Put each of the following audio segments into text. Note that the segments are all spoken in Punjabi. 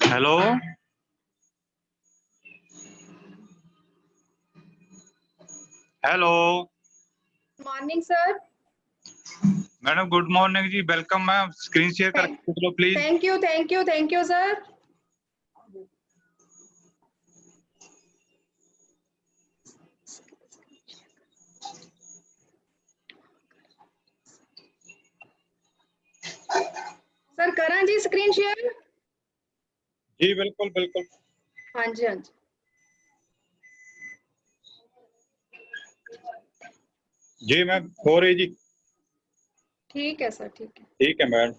Hello hello morning sir. Madam good morning जी, वेलकम मैम। स्क्रीन शेयर करके दो please. Thank you sir. Sir करा जी स्क्रीन शेयर? जी बिल्कुल बिल्कुल। हाँ जी हाँ जी। जी मैम हो रही जी। ठीक है सर ठीक है। ठीक है मैडम,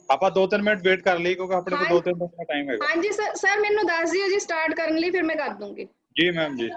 ਆਪਾਂ 2-3 ਮਿੰਟ ਵੇਟ ਕਰ ਲਈ ਕਿਉਂਕਿ ਆਪਣੇ ਕੋਲ 2-3 ਮਿੰਟ ਦਾ ਟਾਈਮ ਹੈਗਾ। हाँ जी सर ਮੈਨੂੰ ਦੱਸ ਦਿਓ ਜੀ ਸਟਾਰਟ ਕਰਨ ਲਈ, ਫਿਰ ਮੈਂ ਕਰ ਦੂੰਗੀ। ਜੀ ਮੈਮ ਜੀ।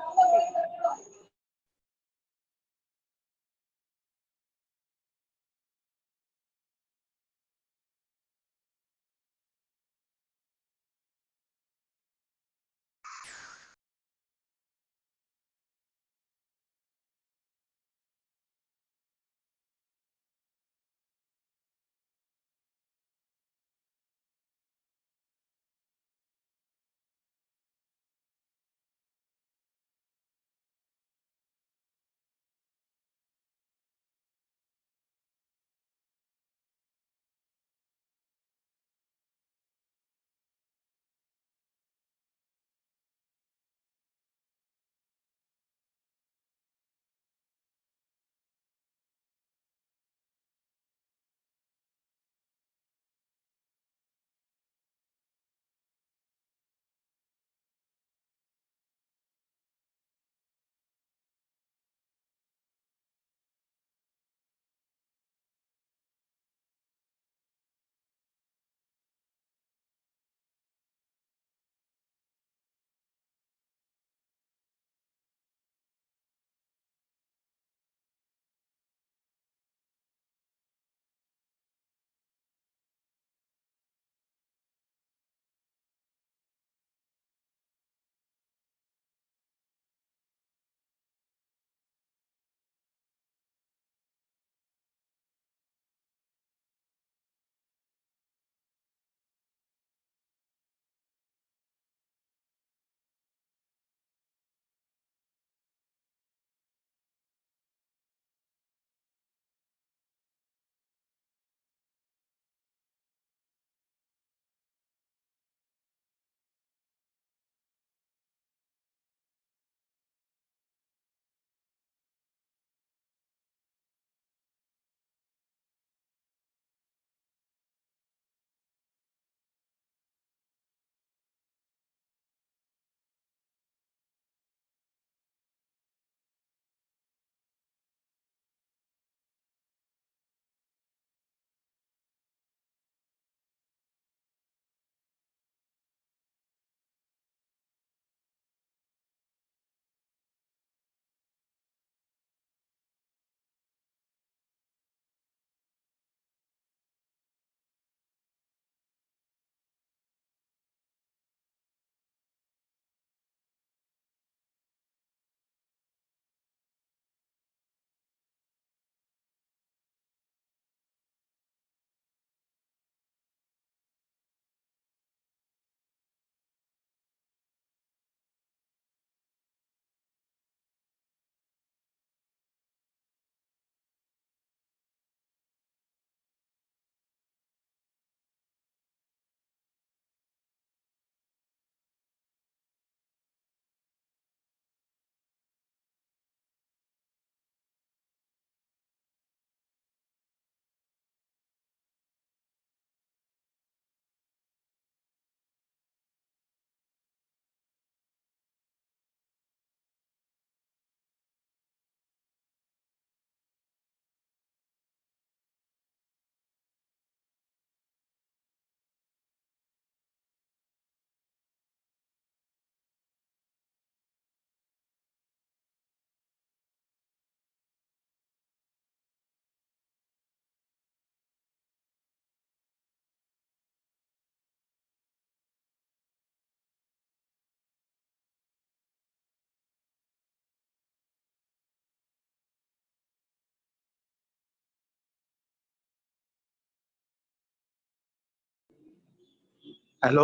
हेलो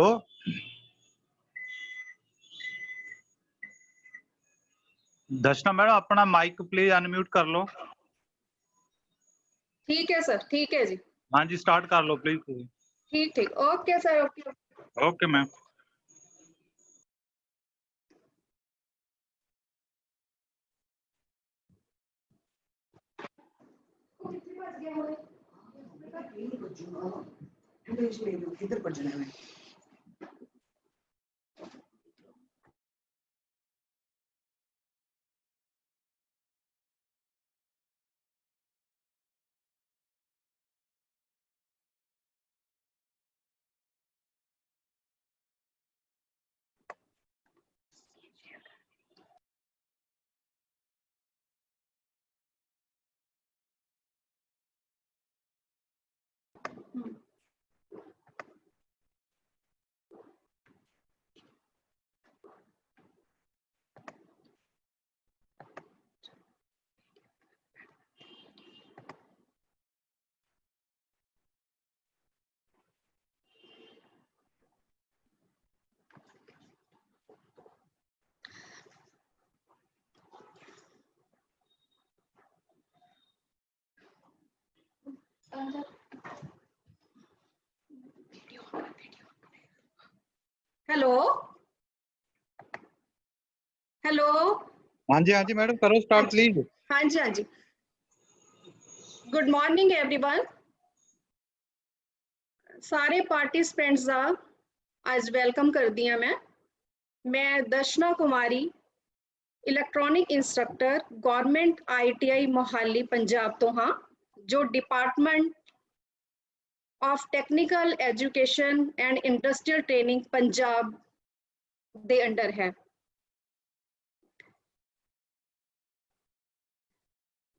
दर्शना मैडम अपना माइक प्लीज अनम्यूट कर लो। ठीक है सर, ठीक है जी, हाँ जी स्टार्ट कर लो प्लीज। ठीक ठीक, okay sir, okay. Okay ma'am. किधर पर जाना है? Hello hello. हाँ जी मैडम करो स्टार्ट प्लीज। हाँ जी, हाँ जी। Good morning everyone. सारे पार्टिसिपेंट्स का आज वेलकम करदी हाँ मैं Darshana Kumari, electronic instructor government ITI Mohali Punjab तो हाँ, जो department of technical education and industrial training Punjab दे अंडर है।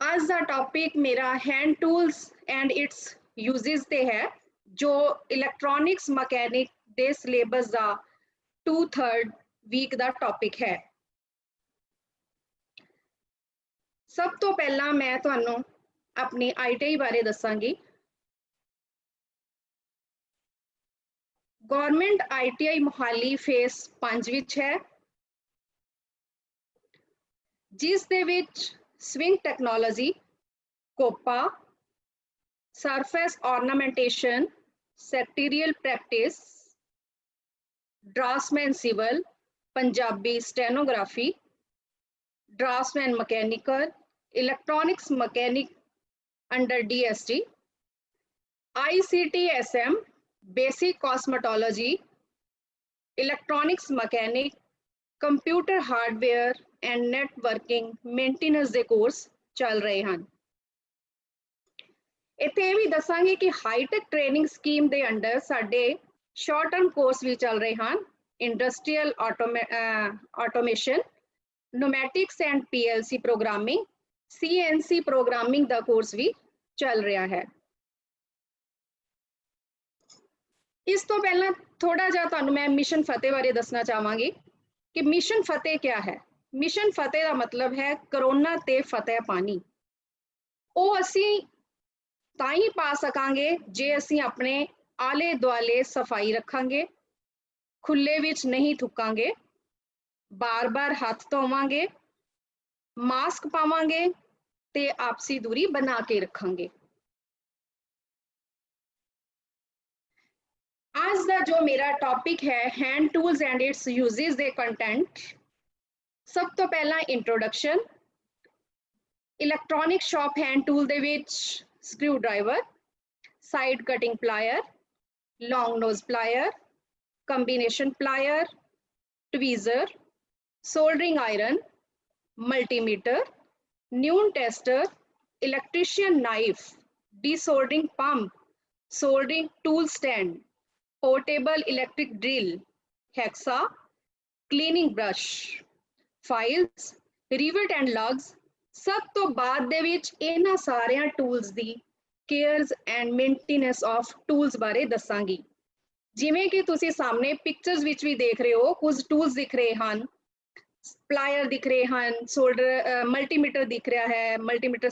आज का टॉपिक मेरा hand tools and its uses ते है, जो इलैक्ट्रॉनिक्स मैकेनिक दे सिलेबस का 2/3 वीक का टॉपिक है। सब तो पहला मैं तुहानू अपनी ITI बारे दसांगी। गवर्नमेंट ITI मोहाली फेस 5 विच है, जिस दे विच sewing technology, COPA, surface ornamentation, sectorial practice, draughtsman civil, Punjabi stenography, draughtsman mechanical, electronics mechanic under DST, ICT-SM basic cosmetology, electronics mechanic, computer hardware and networking maintenance के कोर्स चल रहे हैं। इत्थे ये भी दसांगे कि हाईटेक ट्रेनिंग स्कीम के अंडर साडे शॉर्ट टर्म कोर्स भी चल रहे हैं। Industrial automation, pneumatics and PLC programming, CNC programming का कोर्स भी चल रहा है। इस तो पहला थोड़ा जा तुहानू मैं मिशन फतेह बारे दसना चाहांगी कि मिशन फतेह क्या है। मिशन फतेह का मतलब है कोरोना ते फतेह पानी। वो असी ताई पा सकांगे जे असी अपने आले दुआले सफाई रखांगे, खुले विच नहीं थुकांगे, बार बार हाथ धोवांगे, मास्क पावांगे ते आपसी दूरी बना के रखांगे। आज का जो मेरा टॉपिक है hand tools and its uses दे कंटेंट। सब तो पहला introduction. Electronic shop hand tool दे विच screwdriver, side cutting plier, long nose plier, combination plier, tweezer, soldering iron, multimeter, Newton tester, electrician knife, desoldering pump, soldering tool stand, portable electric drill, hexa, cleaning brush, files, rivet and lugs। सब तो बाद दे विच इन्हां सारियां tools the cares and maintenance of tools बारे दसांगी। जिमें कि तुसी सामने पिक्चर्स विच भी देख रहे हो, कुछ टूल्स दिख रहे हैं, प्लायर दिख रहे हैं, सोल्डर मल्टीमीटर दिख रहा है, मल्टीमीटर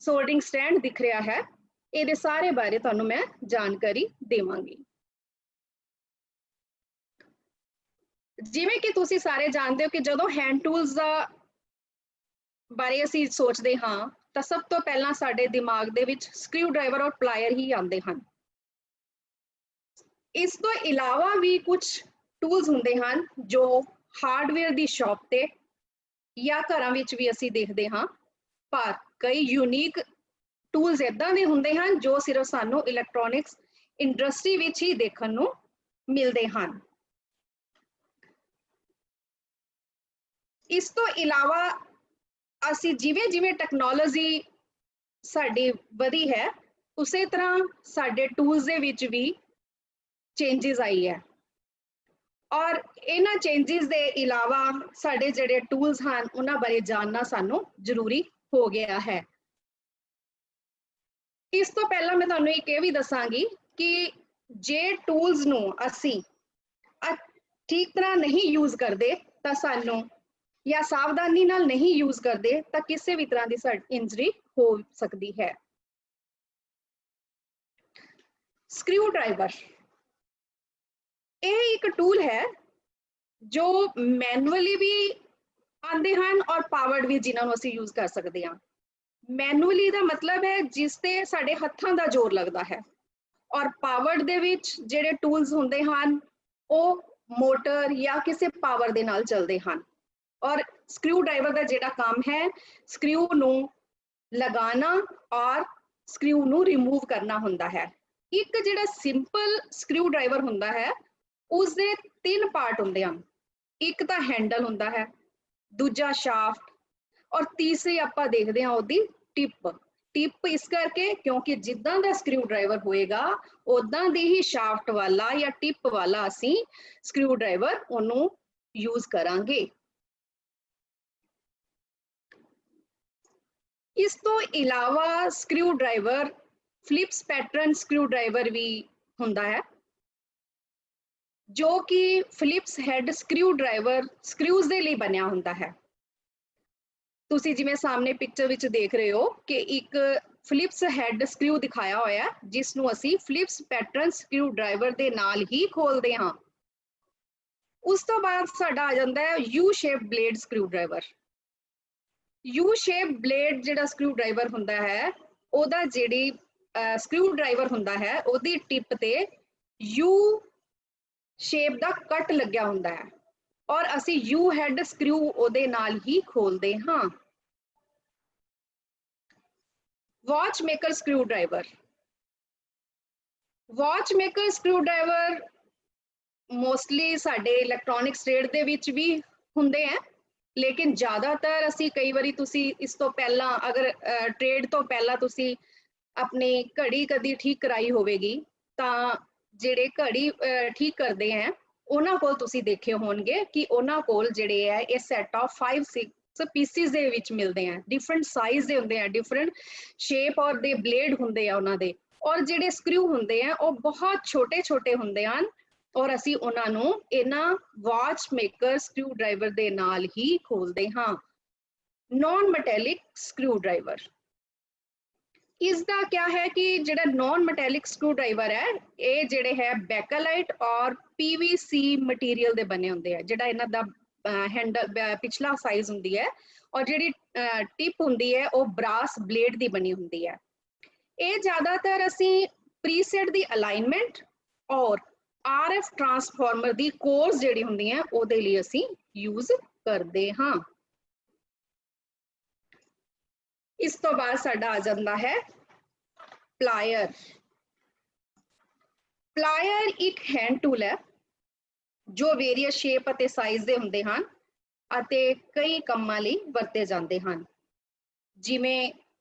सोल्डरिंग स्टैंड दिख रहा है। ये सारे बारे तुहानू मैं जानकारी देवांगी। ਜਿਵੇਂ ਕਿ ਤੁਸੀਂ ਸਾਰੇ ਜਾਣਦੇ ਹੋ ਕਿ ਜਦੋਂ ਹੈਂਡ ਟੂਲਸ ਦਾ ਬਾਰੇ ਅਸੀਂ ਸੋਚਦੇ ਹਾਂ ਤਾਂ ਸਭ ਤੋਂ ਪਹਿਲਾਂ ਸਾਡੇ ਦਿਮਾਗ ਦੇ ਵਿੱਚ ਸਕਰੂ ਡਰਾਈਵਰ ਔਰ ਪਲਾਇਰ ਹੀ ਆਉਂਦੇ ਹਨ। ਇਸ ਤੋਂ ਇਲਾਵਾ ਵੀ ਕੁਝ ਟੂਲਸ ਹੁੰਦੇ ਹਨ ਜੋ ਹਾਰਡਵੇਅਰ ਦੀ ਸ਼ਾਪ ਤੇ ਜਾਂ ਘਰਾਂ ਵਿੱਚ ਵੀ ਅਸੀਂ ਦੇਖਦੇ ਹਾਂ, ਪਰ ਕਈ ਯੂਨੀਕ ਟੂਲਸ ਇਦਾਂ ਦੇ ਹੁੰਦੇ ਹਨ ਜੋ ਸਿਰਫ ਸਾਨੂੰ ਇਲੈਕਟ੍ਰੋਨਿਕਸ ਇੰਡਸਟਰੀ ਵਿੱਚ ਹੀ ਦੇਖਣ ਨੂੰ ਮਿਲਦੇ ਹਨ। ਇਸ ਤੋਂ ਇਲਾਵਾ ਅਸੀਂ ਜਿਵੇਂ ਜਿਵੇਂ ਟੈਕਨੋਲੋਜੀ ਸਾਡੀ ਵਧੀ ਹੈ ਉਸੇ ਤਰ੍ਹਾਂ ਸਾਡੇ ਟੂਲਸ ਦੇ ਵਿੱਚ ਵੀ ਚੇਂजेस आई है और इन्हां चेंजेस ਦੇ ਇਲਾਵਾ ਸਾਡੇ ਜਿਹੜੇ ਟੂਲਸ ਹਨ ਉਹਨਾਂ ਬਾਰੇ ਜਾਣਨਾ ਸਾਨੂੰ ਜ਼ਰੂਰੀ ਹੋ ਗਿਆ ਹੈ। ਇਸ ਤੋਂ ਪਹਿਲਾਂ ਮੈਂ ਤੁਹਾਨੂੰ ਇਹ ਵੀ ਦੱਸਾਂਗੀ ਕਿ ਜੇ ਟੂਲਸ ਨੂੰ ਅਸੀਂ ਠੀਕ ਤਰ੍ਹਾਂ ਨਹੀਂ ਯੂਜ਼ ਕਰਦੇ ਤਾਂ ਸਾਨੂੰ ਜਾਂ ਸਾਵਧਾਨੀ ਨਾਲ ਨਹੀਂ ਯੂਜ਼ ਕਰਦੇ ਤਾਂ ਕਿਸੇ ਵੀ ਤਰ੍ਹਾਂ ਦੀ ਇੰਜਰੀ ਹੋ ਸਕਦੀ ਹੈ। ਸਕਰੂ ਡਰਾਈਵਰ ਇਹ ਇੱਕ ਟੂਲ ਹੈ ਜੋ ਮੈਨੂਅਲੀ ਵੀ ਆਉਂਦੇ ਹਨ ਔਰ ਪਾਵਰਡ ਵੀ, ਜਿਨ੍ਹਾਂ ਨੂੰ ਅਸੀਂ ਯੂਜ਼ ਕਰ ਸਕਦੇ ਹਾਂ। ਮੈਨੂਅਲੀ ਦਾ ਮਤਲਬ ਹੈ ਜਿਸ ਤੇ ਸਾਡੇ ਹੱਥਾਂ ਦਾ ਜ਼ੋਰ ਲੱਗਦਾ ਹੈ, ਔਰ ਪਾਵਰਡ ਦੇ ਵਿੱਚ ਜਿਹੜੇ ਟੂਲਸ ਹੁੰਦੇ ਹਨ ਉਹ ਮੋਟਰ ਜਾਂ ਕਿਸੇ ਪਾਵਰ ਦੇ ਨਾਲ ਚੱਲਦੇ ਹਨ। ਔਰ ਸਕਰੂ ਡਰਾਈਵਰ ਦਾ ਜਿਹੜਾ ਕੰਮ ਹੈ ਸਕਰੂ ਨੂੰ ਲਗਾਉਣਾ ਔਰ ਸਕਰੂ ਨੂੰ ਰਿਮੂਵ ਕਰਨਾ ਹੁੰਦਾ ਹੈ। ਇੱਕ ਜਿਹੜਾ ਸਿੰਪਲ ਸਕਰੂ ਡਰਾਈਵਰ ਹੁੰਦਾ ਹੈ ਉਸਦੇ 3 ਪਾਰਟ ਹੁੰਦੇ ਹਨ। ਇੱਕ ਤਾਂ ਹੈਂਡਲ ਹੁੰਦਾ ਹੈ, ਦੂਜਾ ਸ਼ਾਫਟ ਔਰ ਤੀਸਰੀ ਆਪਾਂ ਦੇਖਦੇ ਹਾਂ ਉਹਦੀ ਟਿਪ। ਟਿਪ ਇਸ ਕਰਕੇ ਕਿਉਂਕਿ ਜਿੱਦਾਂ ਦਾ ਸਕਰੂ ਡਰਾਈਵਰ ਹੋਏਗਾ ਉਦਾਂ ਦੀ ਹੀ ਸ਼ਾਫਟ ਵਾਲਾ ਜਾਂ ਟਿਪ ਵਾਲਾ ਅਸੀਂ ਸਕਰੂ ਡਰਾਈਵਰ ਉਹਨੂੰ ਯੂਜ਼ ਕਰਾਂਗੇ। ਇਸ ਤੋਂ ਇਲਾਵਾ screw driver Philips pattern screw driver ਵੀ ਹੁੰਦਾ ਹੈ ਜੋ ਕਿ Philips head screw driver screws ਦੇ ਲਈ ਬਣਿਆ ਹੁੰਦਾ ਹੈ। ਤੁਸੀਂ ਜਿਵੇਂ ਸਾਹਮਣੇ ਪਿਕਚਰ ਵਿੱਚ ਦੇਖ ਰਹੇ ਹੋ ਕਿ ਇੱਕ ਫਿਲਿਪਸ ਹੈਡ ਸਕਰੂ ਦਿਖਾਇਆ ਹੋਇਆ ਜਿਸ ਨੂੰ ਅਸੀਂ ਫਿਲਿਪਸ ਪੈਟਰਨ ਸਕਰੂ ਡਰਾਈਵਰ ਦੇ ਨਾਲ ਹੀ ਖੋਲਦੇ ਹਾਂ। ਉਸ ਤੋਂ ਬਾਅਦ ਸਾਡਾ ਆ ਜਾਂਦਾ ਹੈ U shape blade screwdriver. U shape blade ਜਿਹੜਾ ਸਕਰੂ ਡਰਾਈਵਰ ਹੁੰਦਾ ਹੈ ਉਹਦਾ ਜਿਹੜੀ ਸਕਰੂ ਡਰਾਈਵਰ ਹੁੰਦਾ ਹੈ ਉਹਦੀ ਟਿਪ ਤੇ ਯੂ ਸ਼ੇਪ ਦਾ ਕੱਟ ਲੱਗਿਆ ਹੁੰਦਾ ਹੈ ਔਰ ਅਸੀਂ ਯੂ ਹੈਡ ਸਕਰੂ ਉਹਦੇ ਨਾਲ ਹੀ ਖੋਲਦੇ ਹਾਂ। Watchmaker screwdriver. Watchmaker screwdriver mostly ਸਾਡੇ ਇਲੈਕਟ੍ਰੋਨਿਕਸ ਟ੍ਰੇਡ ਦੇ ਵਿੱਚ ਵੀ ਹੁੰਦੇ ਹੈ, ਲੇਕਿਨ ਜ਼ਿਆਦਾਤਰ ਅਸੀਂ ਕਈ ਵਾਰੀ ਤੁਸੀਂ ਇਸ ਤੋਂ ਪਹਿਲਾਂ ਅਗਰ ਟ੍ਰੇਡ ਤੋਂ ਪਹਿਲਾਂ ਤੁਸੀਂ ਆਪਣੀ ਘੜੀ ਕਦੀ ਠੀਕ ਕਰਾਈ ਹੋਵੇਗੀ ਤਾਂ ਜਿਹੜੇ ਘੜੀ ਠੀਕ ਕਰਦੇ ਹੈ ਉਹਨਾਂ ਕੋਲ ਤੁਸੀਂ ਦੇਖੇ ਹੋਣਗੇ ਕਿ ਉਹਨਾਂ ਕੋਲ ਜਿਹੜੇ ਹੈ ਇਹ ਸੈਟ ਆਫ 5-6 ਪੀਸਿਸ ਦੇ ਵਿੱਚ ਮਿਲਦੇ ਆ। ਡਿਫਰੈਂਟ ਸਾਈਜ਼ ਦੇ ਹੁੰਦੇ ਆ, ਡਿਫਰੈਂਟ ਸ਼ੇਪ ਔਰ ਦੇ ਬਲੇਡ ਹੁੰਦੇ ਆ ਉਹਨਾਂ ਦੇ, ਔਰ ਜਿਹੜੇ ਸਕਰੂ ਹੁੰਦੇ ਆ ਉਹ ਬਹੁਤ ਛੋਟੇ ਛੋਟੇ ਹੁੰਦੇ ਹਨ ਔਰ ਅਸੀਂ ਉਹਨਾਂ ਨੂੰ ਇਹਨਾਂ ਵਾਚ ਮੇਕਰ ਸਕਰੂ ਡਰਾਈਵਰ ਦੇ ਨਾਲ ਹੀ ਖੋਲਦੇ ਹਾਂ। ਨॉन ਮੈਟੈਲਿਕ ਸਕਰੂ ਡਰਾਈਵਰ, ਇਸ ਦਾ ਕਿਆ ਹੈ ਕਿ ਜਿਹੜਾ ਨॉन ਮੈਟੈਲਿਕ ਸਕਰੂ ਡਰਾਈਵਰ ਹੈ ਇਹ ਜਿਹੜੇ ਹੈ ਬੈਕਲਾਈਟ ਔਰ PVC ਮਟੀਰੀਅਲ ਦੇ ਬਣੇ ਹੁੰਦੇ ਆ। ਜਿਹੜਾ ਇਹਨਾਂ ਦਾ ਹੈਂਡਲ ਪਿਛਲਾ ਸਾਈਜ਼ ਹੁੰਦੀ ਹੈ ਔਰ ਜਿਹੜੀ ਟਿਪ ਹੁੰਦੀ ਹੈ ਉਹ ਬਰਾਸ ਬਲੇਡ ਦੀ ਬਣੀ ਹੁੰਦੀ ਹੈ। ਇਹ ਜ਼ਿਆਦਾਤਰ ਅਸੀਂ ਪ੍ਰੀਸੈਟ ਦੀ ਅਲਾਈਨਮੈਂਟ ਔਰ RF ਟਰਾਂਸਫਾਰਮਰ ਦੀ ਕੋਰਸ ਜਿਹੜੀ ਹੁੰਦੀਆਂ ਉਹਦੇ ਲਈ ਅਸੀਂ ਯੂਜ਼ ਕਰਦੇ ਹਾਂ। ਇਸ ਤੋਂ ਬਾਅਦ ਸਾਡਾ ਆ ਜਾਂਦਾ ਹੈ ਪਲਾਇਰ। ਪਲਾਇਰ ਇੱਕ ਹੈਂਡ ਟੂਲ ਹੈ ਜੋ ਵੇਰੀਅਸ ਸ਼ੇਪ ਅਤੇ ਸਾਈਜ਼ ਦੇ ਹੁੰਦੇ ਹਨ ਅਤੇ ਕਈ ਕੰਮਾਂ ਲਈ ਵਰਤੇ ਜਾਂਦੇ ਹਨ, ਜਿਵੇਂ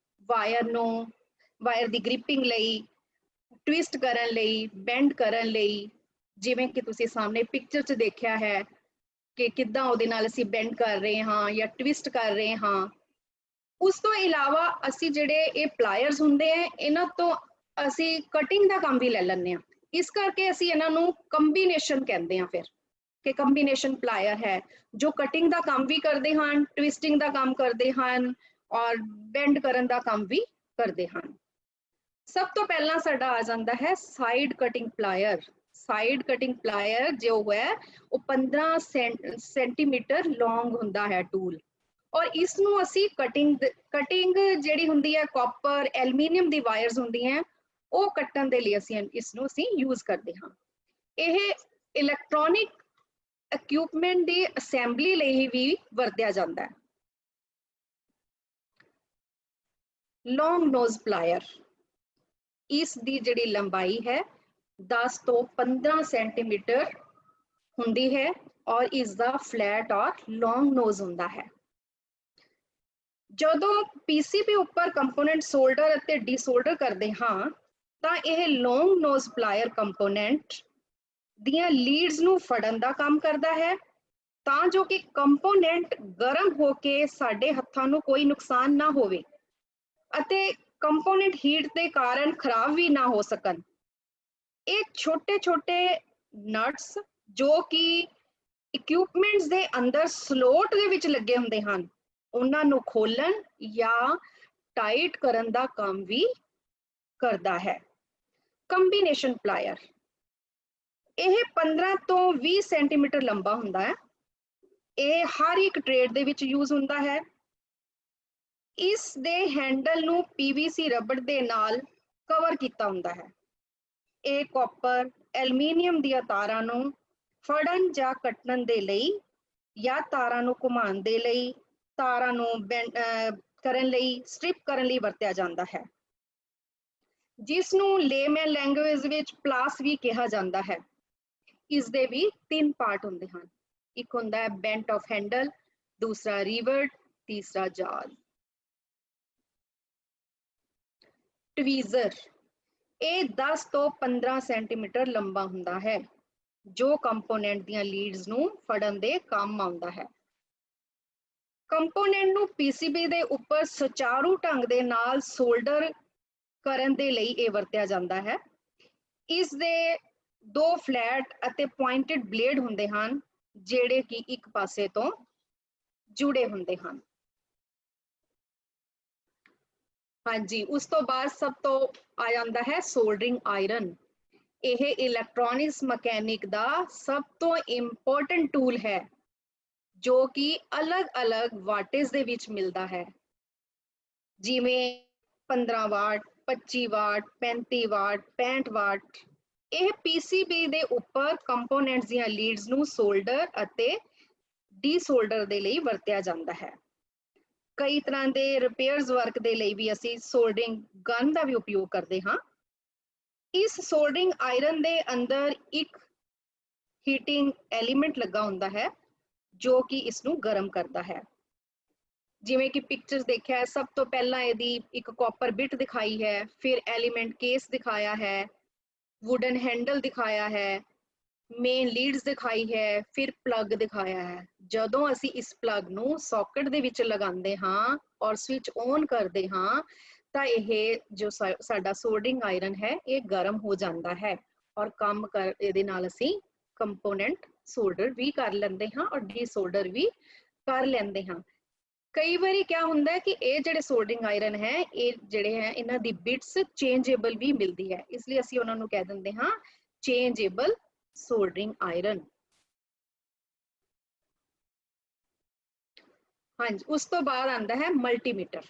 ਵਾਇਰ ਦੀ ਗ੍ਰਿਪਿੰਗ ਲਈ, ਟਵਿਸਟ ਕਰਨ ਲਈ, ਬੈਂਡ ਕਰਨ ਲਈ, ਜਿਵੇਂ ਕਿ ਤੁਸੀਂ ਸਾਹਮਣੇ ਪਿਕਚਰ 'ਚ ਦੇਖਿਆ ਹੈ ਕਿ ਕਿੱਦਾਂ ਉਹਦੇ ਨਾਲ ਅਸੀਂ ਬੈਂਡ ਕਰ ਰਹੇ ਹਾਂ ਜਾਂ ਟਵਿਸਟ ਕਰ ਰਹੇ ਹਾਂ। ਉਸ ਤੋਂ ਇਲਾਵਾ ਅਸੀਂ ਜਿਹੜੇ ਇਹ ਪਲਾਇਰਸ ਹੁੰਦੇ ਆ ਇਹਨਾਂ ਤੋਂ ਅਸੀਂ ਕਟਿੰਗ ਦਾ ਕੰਮ ਵੀ ਲੈ ਲੈਂਦੇ ਹਾਂ, ਇਸ ਕਰਕੇ ਅਸੀਂ ਇਹਨਾਂ ਨੂੰ ਕੰਬੀਨੇਸ਼ਨ ਕਹਿੰਦੇ ਹਾਂ ਫਿਰ ਕਿ ਕੰਬੀਨੇਸ਼ਨ ਪਲਾਇਰ ਹੈ ਜੋ ਕਟਿੰਗ ਦਾ ਕੰਮ ਵੀ ਕਰਦੇ ਹਨ, ਟਵਿਸਟਿੰਗ ਦਾ ਕੰਮ ਕਰਦੇ ਹਨ ਔਰ ਬੈਂਡ ਕਰਨ ਦਾ ਕੰਮ ਵੀ ਕਰਦੇ ਹਨ। ਸਭ ਤੋਂ ਪਹਿਲਾਂ ਸਾਡਾ ਆ ਜਾਂਦਾ ਹੈ side cutting plier. Side cutting plier ਜੋ ਹੈ ਉਹ 15 ਸੈਂਟੀਮੀਟਰ ਲੌਂਗ ਹੁੰਦਾ ਹੈ ਟੂਲ, ਔਰ ਇਸ ਨੂੰ ਅਸੀਂ ਕਟਿੰਗ ਜਿਹੜੀ ਹੁੰਦੀ ਹੈ ਕਾਪਰ ਐਲੂਮੀਨੀਅਮ ਦੀ ਵਾਇਰਸ ਹੁੰਦੀਆਂ ਉਹ ਕੱਟਣ ਦੇ ਲਈ ਅਸੀਂ ਇਸ ਨੂੰ ਯੂਜ਼ ਕਰਦੇ ਹਾਂ। ਇਹ ਇਲੈਕਟ੍ਰੋਨਿਕ ਇਕਵਿਪਮੈਂਟ ਦੀ ਅਸੈਂਬਲੀ ਲਈ ਵੀ ਵਰਤਿਆ ਜਾਂਦਾ ਹੈ। ਲੌਂਗ ਨੋਜ਼ ਪਲਾਇਰ, ਇਸ ਦੀ ਜਿਹੜੀ ਲੰਬਾਈ ਹੈ 10 ਤੋਂ 15 ਸੈਂਟੀਮੀਟਰ ਹੁੰਦੀ ਹੈ ਔਰ ਇਸ ਦਾ ਫਲੈਟ ਔਰ ਲੌਂਗ ਨੋਜ਼ ਹੁੰਦਾ ਹੈ। ਜਦੋਂ ਪੀਸੀਬੀ ਉੱਪਰ ਕੰਪੋਨੈਂਟ ਸੋਲਡਰ ਅਤੇ ਡੀਸੋਲਡਰ ਕਰਦੇ ਹਾਂ ਤਾਂ ਇਹ ਲੌਂਗ ਨੋਜ਼ ਪਲਾਇਰ ਕੰਪੋਨੈਂਟ ਦੀਆਂ ਲੀਡਸ ਨੂੰ ਫੜਨ ਦਾ ਕੰਮ ਕਰਦਾ ਹੈ ਤਾਂ ਜੋ ਕਿ ਕੰਪੋਨੈਂਟ ਗਰਮ ਹੋ ਕੇ ਸਾਡੇ ਹੱਥਾਂ ਨੂੰ ਕੋਈ ਨੁਕਸਾਨ ਨਾ ਹੋਵੇ ਅਤੇ ਕੰਪੋਨੈਂਟ ਹੀਟ ਦੇ ਕਾਰਨ ਖਰਾਬ ਵੀ ਨਾ ਹੋ ਸਕਣ। ਇਹ ਛੋਟੇ ਨਟਸ ਜੋ ਕਿ ਇਕਵਿਪਮੈਂਟਸ ਦੇ ਅੰਦਰ ਸਲੋਟ ਦੇ ਵਿੱਚ ਲੱਗੇ ਹੁੰਦੇ ਹਨ ਉਹਨਾਂ ਨੂੰ ਖੋਲਣ ਜਾਂ ਟਾਈਟ ਕਰਨ ਦਾ ਕੰਮ ਵੀ ਕਰਦਾ ਹੈ। ਕੰਬੀਨੇਸ਼ਨ ਪਲਾਇਰ, ਇਹ 15 ਤੋਂ 20 ਸੈਂਟੀਮੀਟਰ ਲੰਬਾ ਹੁੰਦਾ ਹੈ। ਇਹ ਹਰ ਇੱਕ ਟ੍ਰੇਡ ਦੇ ਵਿੱਚ ਯੂਜ਼ ਹੁੰਦਾ ਹੈ। ਇਸ ਦੇ ਹੈਂਡਲ ਨੂੰ ਪੀਵੀਸੀ ਰਬੜ ਦੇ ਨਾਲ ਕਵਰ ਕੀਤਾ ਹੁੰਦਾ ਹੈ। ਇਹ ਕਾਪਰ ਐਲੂਮੀਨੀਅਮ ਦੀਆਂ ਤਾਰਾਂ ਨੂੰ ਫੜਨ ਜਾਂ ਕੱਟਣ ਦੇ ਲਈ ਜਾਂ ਤਾਰਾਂ ਨੂੰ ਘੁਮਾਉਣ ਦੇ ਲਈ, ਤਾਰਾਂ ਨੂੰ ਕਰਨ ਲਈ, ਸਟ੍ਰਿਪ ਕਰਨ ਲਈ ਵਰਤਿਆ ਜਾਂਦਾ ਹੈ, ਜਿਸ ਨੂੰ ਲੇਮੈਨ ਲੈਂਗੁਏਜ ਵਿੱਚ ਪਲਾਸ ਵੀ ਕਿਹਾ ਜਾਂਦਾ ਹੈ। ਇਸ ਦੇ ਵੀ 3 ਪਾਰਟ ਹੁੰਦੇ ਹਨ, ਇੱਕ ਹੁੰਦਾ ਹੈ ਬੈਂਟ ਆਫ ਹੈਂਡਲ, ਦੂਸਰਾ ਰੀਵਰਡ, ਤੀਸਰਾ ਜਾਲ। ਟਵੀਜ਼ਰ, ਇਹ 10 ਤੋਂ 15 ਸੈਂਟੀਮੀਟਰ ਲੰਬਾ ਹੁੰਦਾ ਹੈ ਜੋ ਕੰਪੋਨੈਂਟ ਦੀਆਂ ਲੀਡਸ ਨੂੰ ਫੜਨ ਦੇ ਕੰਮ ਆਉਂਦਾ ਹੈ। ਕੰਪੋਨੈਂਟ ਨੂੰ ਪੀਸੀਬੀ ਦੇ ਉੱਪਰ ਸੁਚਾਰੂ ਢੰਗ ਦੇ ਨਾਲ ਸੋਲਡਰ ਕਰਨ ਦੇ ਲਈ ਇਹ ਵਰਤਿਆ ਜਾਂਦਾ ਹੈ। ਇਸ ਦੇ 2 ਫਲੈਟ ਅਤੇ ਪੁਆਇੰਟਡ ਬਲੇਡ ਹੁੰਦੇ ਹਨ ਜਿਹੜੇ ਕਿ ਇੱਕ ਪਾਸੇ ਤੋਂ ਜੁੜੇ ਹੁੰਦੇ ਹਨ। ਹਾਂਜੀ, ਉਸ ਤੋਂ ਬਾਅਦ ਸਭ ਤੋਂ ਆ ਜਾਂਦਾ ਹੈ ਸੋਲਡਰਿੰਗ ਆਇਰਨ। ਇਹ ਇਲੈਕਟ੍ਰੋਨਿਕਸ ਮਕੈਨਿਕ ਦਾ ਸਭ ਤੋਂ ਇੰਪੋਰਟੈਂਟ ਟੂਲ ਹੈ ਜੋ ਕਿ ਅਲੱਗ-ਅਲੱਗ ਵਾਟੇਜ ਦੇ ਵਿੱਚ ਮਿਲਦਾ ਹੈ, ਜਿਵੇਂ 15 ਵਾਟ, 25 ਵਾਟ, 35 ਵਾਟ, 65 ਵਾਟ। ਇਹ ਪੀਸੀਬੀ ਦੇ ਉੱਪਰ ਕੰਪੋਨੈਂਟਸ ਦੀਆਂ ਲੀਡਸ ਨੂੰ ਸੋਲਡਰ ਅਤੇ ਡੀਸੋਲਡਰ ਦੇ ਲਈ ਵਰਤਿਆ ਜਾਂਦਾ ਹੈ। ਕਈ ਤਰ੍ਹਾਂ ਦੇ ਰਿਪੇਅਰਸ ਵਰਕ ਦੇ ਲਈ ਵੀ ਅਸੀਂ ਸੋਲਡਰਿੰਗ ਗਨ ਦਾ ਵੀ ਉਪਯੋਗ ਕਰਦੇ ਹਾਂ। ਇਸ ਸੋਲਡਰਿੰਗ ਆਇਰਨ ਦੇ ਅੰਦਰ ਇੱਕ ਹੀਟਿੰਗ ਐਲੀਮੈਂਟ ਲੱਗਾ ਹੁੰਦਾ ਹੈ ਜੋ ਕਿ ਇਸ ਨੂੰ ਗਰਮ ਕਰਦਾ ਹੈ। ਜਿਵੇਂ ਕਿ ਪਿਕਚਰਸ ਦੇਖਿਆ ਹੈ, ਸਭ ਤੋਂ ਪਹਿਲਾਂ ਇਹਦੀ ਇੱਕ ਕਾਪਰ ਬਿਟ ਦਿਖਾਈ ਹੈ, ਫਿਰ ਐਲੀਮੈਂਟ ਕੇਸ ਦਿਖਾਇਆ ਹੈ, ਵੁਡਨ ਹੈਂਡਲ ਦਿਖਾਇਆ ਹੈ, ਮੇਨ ਲੀਡਸ ਦਿਖਾਈ ਹੈ, ਫਿਰ ਪਲੱਗ ਦਿਖਾਇਆ ਹੈ। ਜਦੋਂ ਅਸੀਂ ਇਸ ਪਲੱਗ ਨੂੰ ਸੌਕਟ ਦੇ ਵਿੱਚ ਲਗਾਉਂਦੇ ਹਾਂ ਔਰ ਸਵਿਚ ਔਨ ਕਰਦੇ ਹਾਂ ਤਾਂ ਇਹ ਜੋ ਸਾਡਾ ਸੋਲਡਰਿੰਗ ਆਇਰਨ ਹੈ ਇਹ ਗਰਮ ਹੋ ਜਾਂਦਾ ਹੈ ਔਰ ਇਹਦੇ ਨਾਲ ਅਸੀਂ ਕੰਪੋਨੈਂਟ ਸੋਲਡਰ ਵੀ ਕਰ ਲੈਂਦੇ ਹਾਂ ਔਰ ਡੀਸੋਲਡਰ ਵੀ ਕਰ ਲੈਂਦੇ ਹਾਂ। ਕਈ ਵਾਰੀ ਕਿਆ ਹੁੰਦਾ ਹੈ ਕਿ ਇਹ ਜਿਹੜੇ ਸੋਲਡਰਿੰਗ ਆਇਰਨ ਹੈ ਇਹ ਜਿਹੜੇ ਹੈ ਇਹਨਾਂ ਦੀ ਬਿਟਸ ਚੇਂਜੇਬਲ ਵੀ ਮਿਲਦੀ ਹੈ, ਇਸ ਲਈ ਅਸੀਂ ਉਹਨਾਂ ਨੂੰ ਕਹਿ ਦਿੰਦੇ ਹਾਂ ਚੇਂਜੇਬਲ ਸੋਲਡਰਿੰਗ ਆਇਰਨ। ਹਾਂਜੀ, ਉਸ ਤੋਂ ਬਾਅਦ ਆਉਂਦਾ ਹੈ ਮਲਟੀਮੀਟਰ।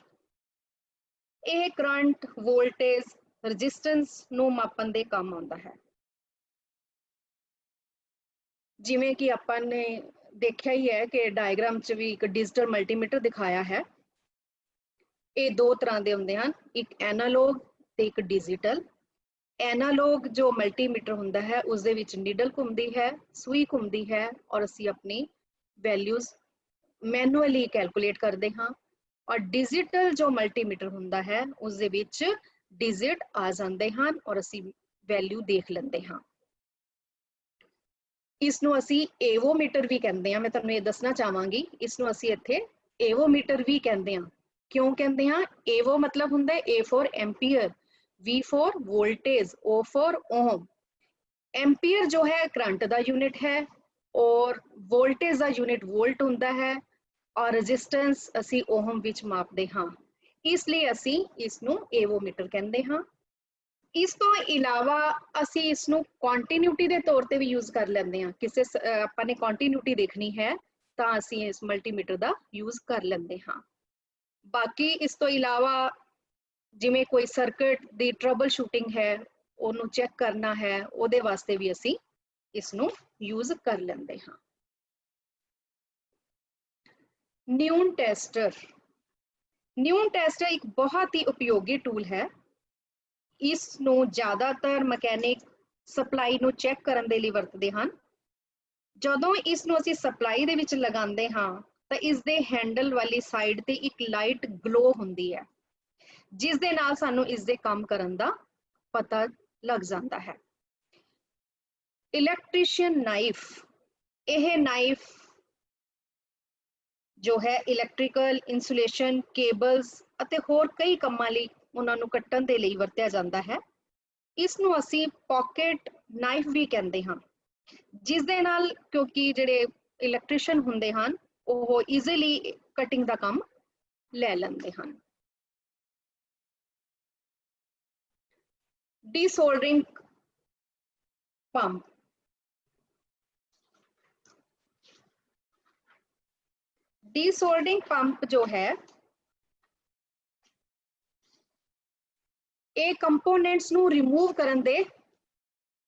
ਇਹ ਕਰੰਟ, ਵੋਲਟੇਜ, ਰੈਜ਼ਿਸਟੈਂਸ ਨੂੰ ਮਾਪਣ ਦੇ ਕੰਮ ਆਉਂਦਾ ਹੈ। ਜਿਵੇਂ ਕਿ ਆਪਾਂ ਨੇ ਦੇਖਿਆ ਹੀ ਹੈ ਕਿ ਡਾਇਗਰਾਮ 'ਚ ਵੀ ਇੱਕ ਡਿਜੀਟਲ ਮਲਟੀਮੀਟਰ ਦਿਖਾਇਆ ਹੈ। ਇਹ 2 ਤਰ੍ਹਾਂ ਦੇ ਹੁੰਦੇ ਹਨ, ਇੱਕ ਐਨਾਲੋਗ ਤੇ ਇੱਕ ਡਿਜੀਟਲ। ਐਨਾਲੋਗ ਜੋ ਮਲਟੀਮੀਟਰ ਹੁੰਦਾ ਹੈ ਉਸ ਦੇ ਵਿੱਚ ਨੀਡਲ ਘੁੰਮਦੀ ਹੈ, ਸੂਈ ਘੁੰਮਦੀ ਹੈ ਔਰ ਅਸੀਂ ਆਪਣੀ ਵੈਲਿਊਜ਼ ਮੈਨੂਅਲੀ ਕੈਲਕੂਲੇਟ ਕਰਦੇ ਹਾਂ। ਔਰ ਡਿਜੀਟਲ ਜੋ ਮਲਟੀਮੀਟਰ ਹੁੰਦਾ ਹੈ ਉਸ ਦੇ ਵਿੱਚ ਡਿਜਿਟ ਆ ਜਾਂਦੇ ਹਨ ਔਰ ਅਸੀਂ ਵੈਲਿਊ ਦੇਖ ਲੈਂਦੇ ਹਾਂ। ਇਸ ਨੂੰ ਅਸੀਂ ਏਵੋਮੀਟਰ ਵੀ ਕਹਿੰਦੇ ਹਾਂ। ਮੈਂ ਤੁਹਾਨੂੰ ਇਹ ਦੱਸਣਾ ਚਾਹਾਂਗੀ, ਇਸ ਨੂੰ ਅਸੀਂ ਇੱਥੇ ਏਵੋਮੀਟਰ ਵੀ ਕਹਿੰਦੇ ਹਾਂ। ਕਿਉਂ ਕਹਿੰਦੇ ਹਾਂ? ਏਵੋ ਮਤਲਬ ਹੁੰਦਾ ਹੈ A for ampere, V for voltage, O for ohm. Ampere जो है करंट का यूनिट है और वोल्टेज का यूनिट वोल्ट ਹੁੰਦਾ ਹੈ और रेजिस्टेंस ਅਸੀਂ ओम ਵਿੱਚ ਮਾਪਦੇ ਹਾਂ, ਇਸ ਲਈ ਅਸੀਂ ਇਸ ਨੂੰ ਏਵੋਮੀਟਰ ਕਹਿੰਦੇ ਹਾਂ। ਇਸ ਤੋਂ ਇਲਾਵਾ ਅਸੀਂ ਇਸ ਨੂੰ ਕੰਟੀਨਿਊਟੀ ਦੇ ਤੌਰ ਤੇ ਵੀ ਯੂਜ਼ ਕਰ ਲੈਂਦੇ ਹਾਂ। ਕਿਸੇ ਆਪਾਂ ਨੇ ਕੰਟੀਨਿਊਟੀ ਦੇਖਣੀ ਹੈ ਤਾਂ ਅਸੀਂ ਇਸ ਮਲਟੀਮੀਟਰ ਦਾ ਯੂਜ਼ ਕਰ ਲੈਂਦੇ ਹਾਂ। ਬਾਕੀ ਇਸ ਤੋਂ ਇਲਾਵਾ ਜਿਵੇਂ ਕੋਈ ਸਰਕਟ ਦੀ ਟਰਬਲ ਸ਼ੂਟਿੰਗ ਹੈ, ਉਹਨੂੰ ਚੈੱਕ ਕਰਨਾ ਹੈ, ਉਹਦੇ ਵਾਸਤੇ ਵੀ ਅਸੀਂ ਇਸ ਨੂੰ ਯੂਜ਼ ਕਰ ਲੈਂਦੇ ਹਾਂ। Neon tester. ਨਿਊਨ ਟੈਸਟਰ ਇੱਕ ਬਹੁਤ ਹੀ ਉਪਯੋਗੀ ਟੂਲ ਹੈ। ਇਸ ਨੂੰ ਜ਼ਿਆਦਾਤਰ ਮਕੈਨਿਕ ਸਪਲਾਈ ਨੂੰ ਚੈੱਕ ਕਰਨ ਦੇ ਲਈ ਵਰਤਦੇ ਹਨ। ਜਦੋਂ ਇਸ ਨੂੰ ਅਸੀਂ ਸਪਲਾਈ ਦੇ ਵਿੱਚ ਲਗਾਉਂਦੇ ਹਾਂ ਤਾਂ ਇਸ ਦੇ ਹੈਂਡਲ ਵਾਲੀ ਸਾਈਡ ਤੇ ਇੱਕ ਲਾਈਟ ਗਲੋ ਹੁੰਦੀ ਹੈ, ਜਿਸ ਦੇ ਨਾਲ ਸਾਨੂੰ ਇਸ ਦੇ ਕੰਮ ਕਰਨ ਦਾ ਪਤਾ ਲੱਗ ਜਾਂਦਾ ਹੈ। Electrician knife. ਇਹ ਨਾਈਫ ਜੋ ਹੈ ਇਲੈਕਟ੍ਰੀਕਲ, ਇਨਸੂਲੇਸ਼ਨ, ਕੇਬਲਸ ਅਤੇ ਹੋਰ ਕਈ ਕੰਮਾਂ ਲਈ ਉਹਨਾਂ ਨੂੰ ਕੱਟਣ ਦੇ ਲਈ ਵਰਤਿਆ ਜਾਂਦਾ ਹੈ। ਇਸ ਨੂੰ ਅਸੀਂ ਪਾਕਟ ਨਾਈਫ ਵੀ ਕਹਿੰਦੇ ਹਾਂ, ਜਿਸ ਦੇ ਨਾਲ ਕਿਉਂਕਿ ਜਿਹੜੇ ਇਲੈਕਟ੍ਰੀਸ਼ੀਅਨ ਹੁੰਦੇ ਹਨ ਉਹ ਈਜ਼ੀਲੀ ਕਟਿੰਗ ਦਾ ਕੰਮ ਲੈ ਲੈਂਦੇ ਹਨ। ਡੀਸੋਲਡਰਿੰਗ ਪੰਪ। ਡੀਸੋਲਡਰਿੰਗ ਪੰਪ ਜੋ ਹੈ ਇਹ ਕੰਪੋਨੈਂਟਸ ਨੂੰ ਰਿਮੂਵ ਕਰਨ ਦੇ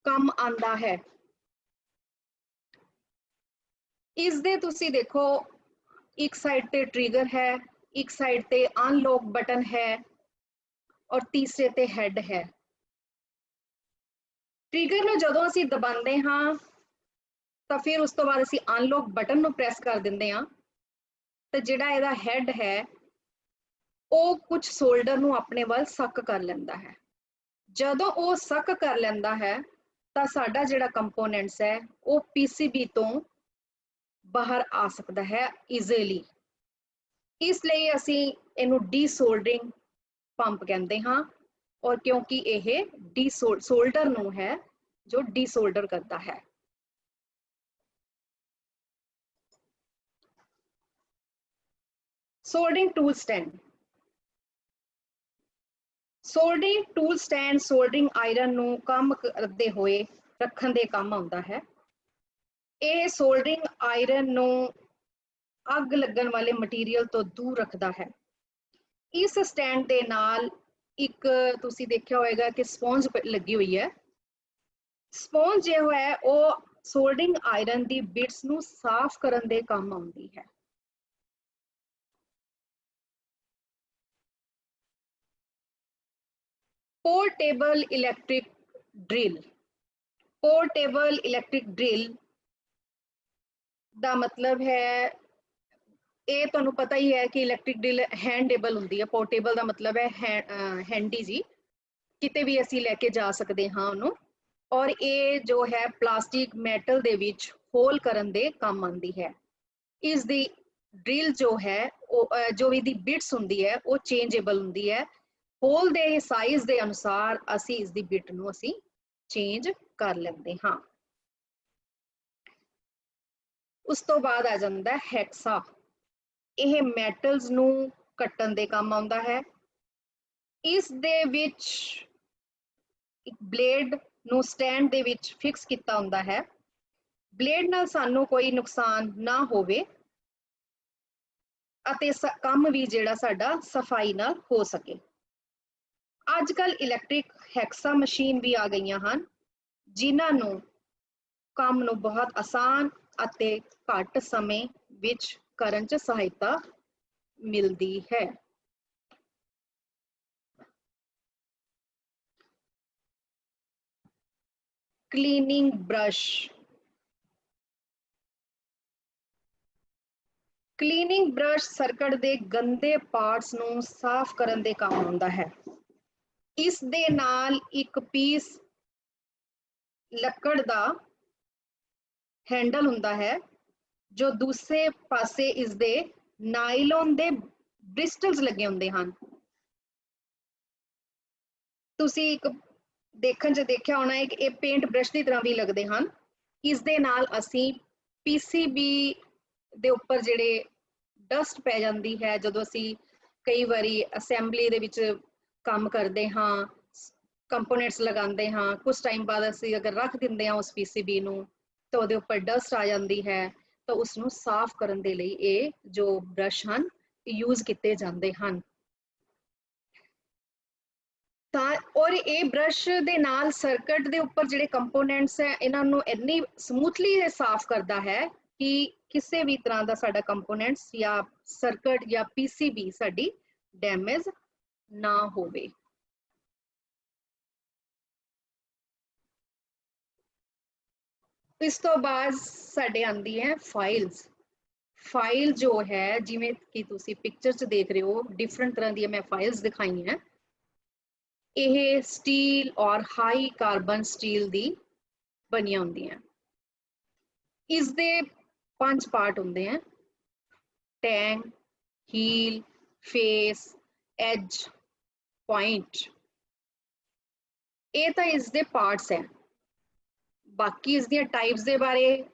ਕੰਮ ਆਉਂਦਾ ਹੈ। ਇਸ ਦੇ ਤੁਸੀਂ ਦੇਖੋ ਇੱਕ ਸਾਈਡ ਤੇ ਟ੍ਰਿਗਰ ਹੈ, ਇੱਕ ਸਾਈਡ ਤੇ ਅਨਲੌਕ ਬਟਨ ਹੈ ਔਰ ਤੀਸਰੇ ਤੇ ਹੈਡ ਹੈ। ਟ੍ਰਿਗਰ ਨੂੰ ਜਦੋਂ ਅਸੀਂ ਦਬਾਉਂਦੇ ਹਾਂ ਤਾਂ ਫਿਰ ਉਸ ਤੋਂ ਬਾਅਦ ਅਸੀਂ ਅਨਲੌਕ ਬਟਨ ਨੂੰ ਪ੍ਰੈਸ ਕਰ ਦਿੰਦੇ ਹਾਂ ਤਾਂ ਜਿਹੜਾ ਇਹਦਾ ਹੈਡ ਹੈ ਉਹ ਕੁਝ ਸੋਲਡਰ ਨੂੰ ਆਪਣੇ ਵੱਲ ਸੱਕ ਕਰ ਲੈਂਦਾ ਹੈ। ਜਦੋਂ ਉਹ ਸੱਕ ਕਰ ਲੈਂਦਾ ਹੈ ਤਾਂ ਸਾਡਾ ਜਿਹੜਾ ਕੰਪੋਨੈਂਟਸ ਹੈ ਉਹ ਪੀਸੀਬੀ ਤੋਂ ਬਾਹਰ ਆ ਸਕਦਾ ਹੈ ਈਜ਼ੀਲੀ। ਇਸ ਲਈ ਅਸੀਂ ਇਹਨੂੰ ਡੀਸੋਲਡਰਿੰਗ ਪੰਪ ਕਹਿੰਦੇ ਹਾਂ, ਔਰ ਕਿਉਂਕਿ ਇਹ ਸੋਲਡਰ ਨੂੰ ਹੈ ਜੋ ਡੀਸੋਲਡਰ ਕਰਦਾ ਹੈ। Soldering tool stand. Soldering tool stand soldering iron ਨੂੰ ਕੰਮ ਕਰਦੇ ਹੋਏ ਰੱਖਣ ਦੇ ਕੰਮ ਆਉਂਦਾ ਹੈ। ਇਹ ਸੋਲਡਰਿੰਗ ਆਇਰਨ ਨੂੰ ਅੱਗ ਲੱਗਣ ਵਾਲੇ ਮਟੀਰੀਅਲ ਤੋਂ ਦੂਰ ਰੱਖਦਾ ਹੈ। ਇਸ ਸਟੈਂਡ ਦੇ ਨਾਲ ਇੱਕ ਤੁਸੀਂ ਦੇਖਿਆ ਹੋਵੇਗਾ ਕਿ ਸਪੌਂਜ ਲੱਗੀ ਹੋਈ ਹੈ। ਸਪੌਂਜ ਜੋ ਹੈ ਉਹ ਸੋਲਡਰਿੰਗ ਆਇਰਨ ਦੀ ਬਿਟਸ ਨੂੰ ਸਾਫ਼ ਕਰਨ ਦੇ ਕੰਮ ਆਉਂਦੀ ਹੈ। Portable electric drill. Portable electric drill ਦਾ ਮਤਲਬ ਹੈ, ਇਹ ਤੁਹਾਨੂੰ ਪਤਾ ਹੀ ਹੈ ਕਿ ਇਲੈਕਟ੍ਰਿਕ ਡਰਿਲ ਹੈਂਡੇਬਲ ਹੁੰਦੀ ਹੈ। ਪੋਰਟੇਬਲ ਦਾ ਮਤਲਬ ਹੈ ਹੈਂਡੀ ਜੀ, ਕਿਤੇ ਵੀ ਅਸੀਂ ਲੈ ਕੇ ਜਾ ਸਕਦੇ ਹਾਂ ਉਹਨੂੰ। ਔਰ ਇਹ ਜੋ ਹੈ ਪਲਾਸਟਿਕ ਮੈਟਲ ਦੇ ਵਿੱਚ ਹੋਲ ਕਰਨ ਦੇ ਕੰਮ ਆਉਂਦੀ ਹੈ। ਇਸ ਦੀ ਡਰਿਲ ਜੋ ਹੈ ਉਹ ਜੋ ਇਹਦੀ ਬਿਟਸ ਹੁੰਦੀ ਹੈ ਉਹ ਚੇਂਜੇਬਲ ਹੁੰਦੀ ਹੈ। ਹੋਲ ਦੇ ਸਾਈਜ਼ ਦੇ ਅਨੁਸਾਰ ਅਸੀਂ ਇਸ ਦੀ ਬਿਟ ਨੂੰ ਅਸੀਂ ਚੇਂਜ ਕਰ ਲੈਂਦੇ ਹਾਂ। ਉਸ ਤੋਂ ਬਾਅਦ ਆ ਜਾਂਦਾ ਹੈਕਸਾ। ਇਹ ਮੈਟਲਸ ਨੂੰ ਕੱਟਣ ਦੇ ਕੰਮ ਆਉਂਦਾ ਹੈ। ਇਸ ਦੇ ਵਿੱਚ ਇੱਕ ਬਲੇਡ ਨੂੰ ਸਟੈਂਡ ਦੇ ਵਿੱਚ ਫਿਕਸ ਕੀਤਾ ਹੁੰਦਾ ਹੈ। ਬਲੇਡ ਨਾਲ ਸਾਨੂੰ ਕੋਈ ਨੁਕਸਾਨ ਨਾ ਹੋਵੇ ਅਤੇ ਕੰਮ ਵੀ ਜਿਹੜਾ ਸਾਡਾ ਸਫਾਈ ਨਾਲ ਹੋ ਸਕੇ। ਅੱਜ ਕੱਲ੍ਹ ਇਲੈਕਟ੍ਰਿਕ ਹੈਕਸਾ ਮਸ਼ੀਨ ਵੀ ਆ ਗਈਆਂ ਹਨ, ਜਿਨ੍ਹਾਂ ਨੂੰ ਕੰਮ ਨੂੰ ਬਹੁਤ ਆਸਾਨ ਅਤੇ ਘੱਟ ਸਮੇਂ ਵਿੱਚ ਕਰਨ 'ਚ ਸਹਾਇਤਾ ਮਿਲਦੀ ਹੈ। Cleaning brush. Cleaning brush circuit ਦੇ ਗੰਦੇ ਪਾਰਟਸ ਨੂੰ ਸਾਫ਼ ਕਰਨ ਦੇ ਕੰਮ ਆਉਂਦਾ ਹੈ। ਇਸ ਦੇ ਨਾਲ ਇੱਕ ਪੀਸ ਲੱਕੜ ਦਾ ਹੈਂਡਲ ਹੁੰਦਾ ਹੈ, ਜੋ ਦੂਸਰੇ ਪਾਸੇ ਇਸ ਦੇ ਨਾਈਲੋਨ ਦੇ ਬ੍ਰਿਸਟਲਸ ਲੱਗੇ ਹੁੰਦੇ ਹਨ। ਤੁਸੀਂ ਇੱਕ ਦੇਖਣ 'ਚ ਦੇਖਿਆ ਹੋਣਾ ਹੈ ਕਿ ਇਹ ਪੇਂਟ ਬ੍ਰਸ਼ ਦੀ ਤਰ੍ਹਾਂ ਵੀ ਲੱਗਦੇ ਹਨ। ਇਸ ਦੇ ਨਾਲ ਅਸੀਂ ਪੀਸੀਬੀ ਦੇ ਉੱਪਰ ਜਿਹੜੇ ਡਸਟ ਪੈ ਜਾਂਦੀ ਹੈ, ਜਦੋਂ ਅਸੀਂ ਕਈ ਵਾਰੀ ਅਸੈਂਬਲੀ ਦੇ ਵਿੱਚ ਕੰਮ ਕਰਦੇ ਹਾਂ, ਕੰਪੋਨੈਂਟਸ ਲਗਾਉਂਦੇ ਹਾਂ, ਕੁਝ ਟਾਈਮ ਬਾਅਦ ਅਸੀਂ ਅਗਰ ਰੱਖ ਦਿੰਦੇ ਹਾਂ ਉਸ ਪੀਸੀਬੀ ਨੂੰ ਤਾਂ ਉਹਦੇ ਉੱਪਰ ਡਸਟ ਆ ਜਾਂਦੀ ਹੈ, ਤਾਂ ਉਸ ਨੂੰ ਸਾਫ਼ ਕਰਨ ਦੇ ਲਈ ਇਹ ਜੋ ਬ੍ਰਸ਼ ਹਨ ਯੂਜ਼ ਕੀਤੇ ਜਾਂਦੇ ਹਨ। ਤਾਂ ਔਰ ਇਹ ਬ੍ਰਸ਼ ਦੇ ਨਾਲ ਸਰਕਟ ਦੇ ਉੱਪਰ ਜਿਹੜੇ ਕੰਪੋਨੈਂਟਸ ਹੈ ਇਹਨਾਂ ਨੂੰ ਇੰਨੀ ਸਮੂਥਲੀ ਸਾਫ਼ ਕਰਦਾ ਹੈ ਕਿ ਕਿਸੇ ਵੀ ਤਰ੍ਹਾਂ ਦਾ ਸਾਡਾ ਕੰਪੋਨੈਂਟਸ ਜਾਂ ਸਰਕਟ ਜਾਂ ਪੀਸੀਬੀ ਸਾਡੀ ਡੈਮੇਜ ਨਾ ਹੋਵੇ। ਇਸ ਤੋਂ ਬਾਅਦ ਸਾਡੇ ਆਉਂਦੀ ਹੈ ਫਾਈਲਸ। ਫਾਈਲ ਜੋ ਹੈ ਜਿਵੇਂ ਕਿ ਤੁਸੀਂ ਪਿਕਚਰ 'ਚ ਦੇਖ ਰਹੇ ਹੋ, ਡਿਫਰੈਂਟ ਤਰ੍ਹਾਂ ਦੀਆਂ ਮੈਂ ਫਾਈਲਸ ਦਿਖਾਈਆਂ। ਇਹ ਸਟੀਲ ਔਰ ਹਾਈ ਕਾਰਬਨ ਸਟੀਲ ਦੀ ਬਣੀਆਂ ਹੁੰਦੀਆਂ। ਇਸ ਦੇ 5 ਪਾਰਟ ਹੁੰਦੇ ਆ: tang, heel, face, edge, point. ਇਹ ਤਾਂ ਇਸ ਦੇ ਪਾਰਟਸ ਹੈ। ਬਾਕੀ ਇਸ ਦੀਆਂ ਟਾਈਪਸ ਦੇ ਬਾਰੇ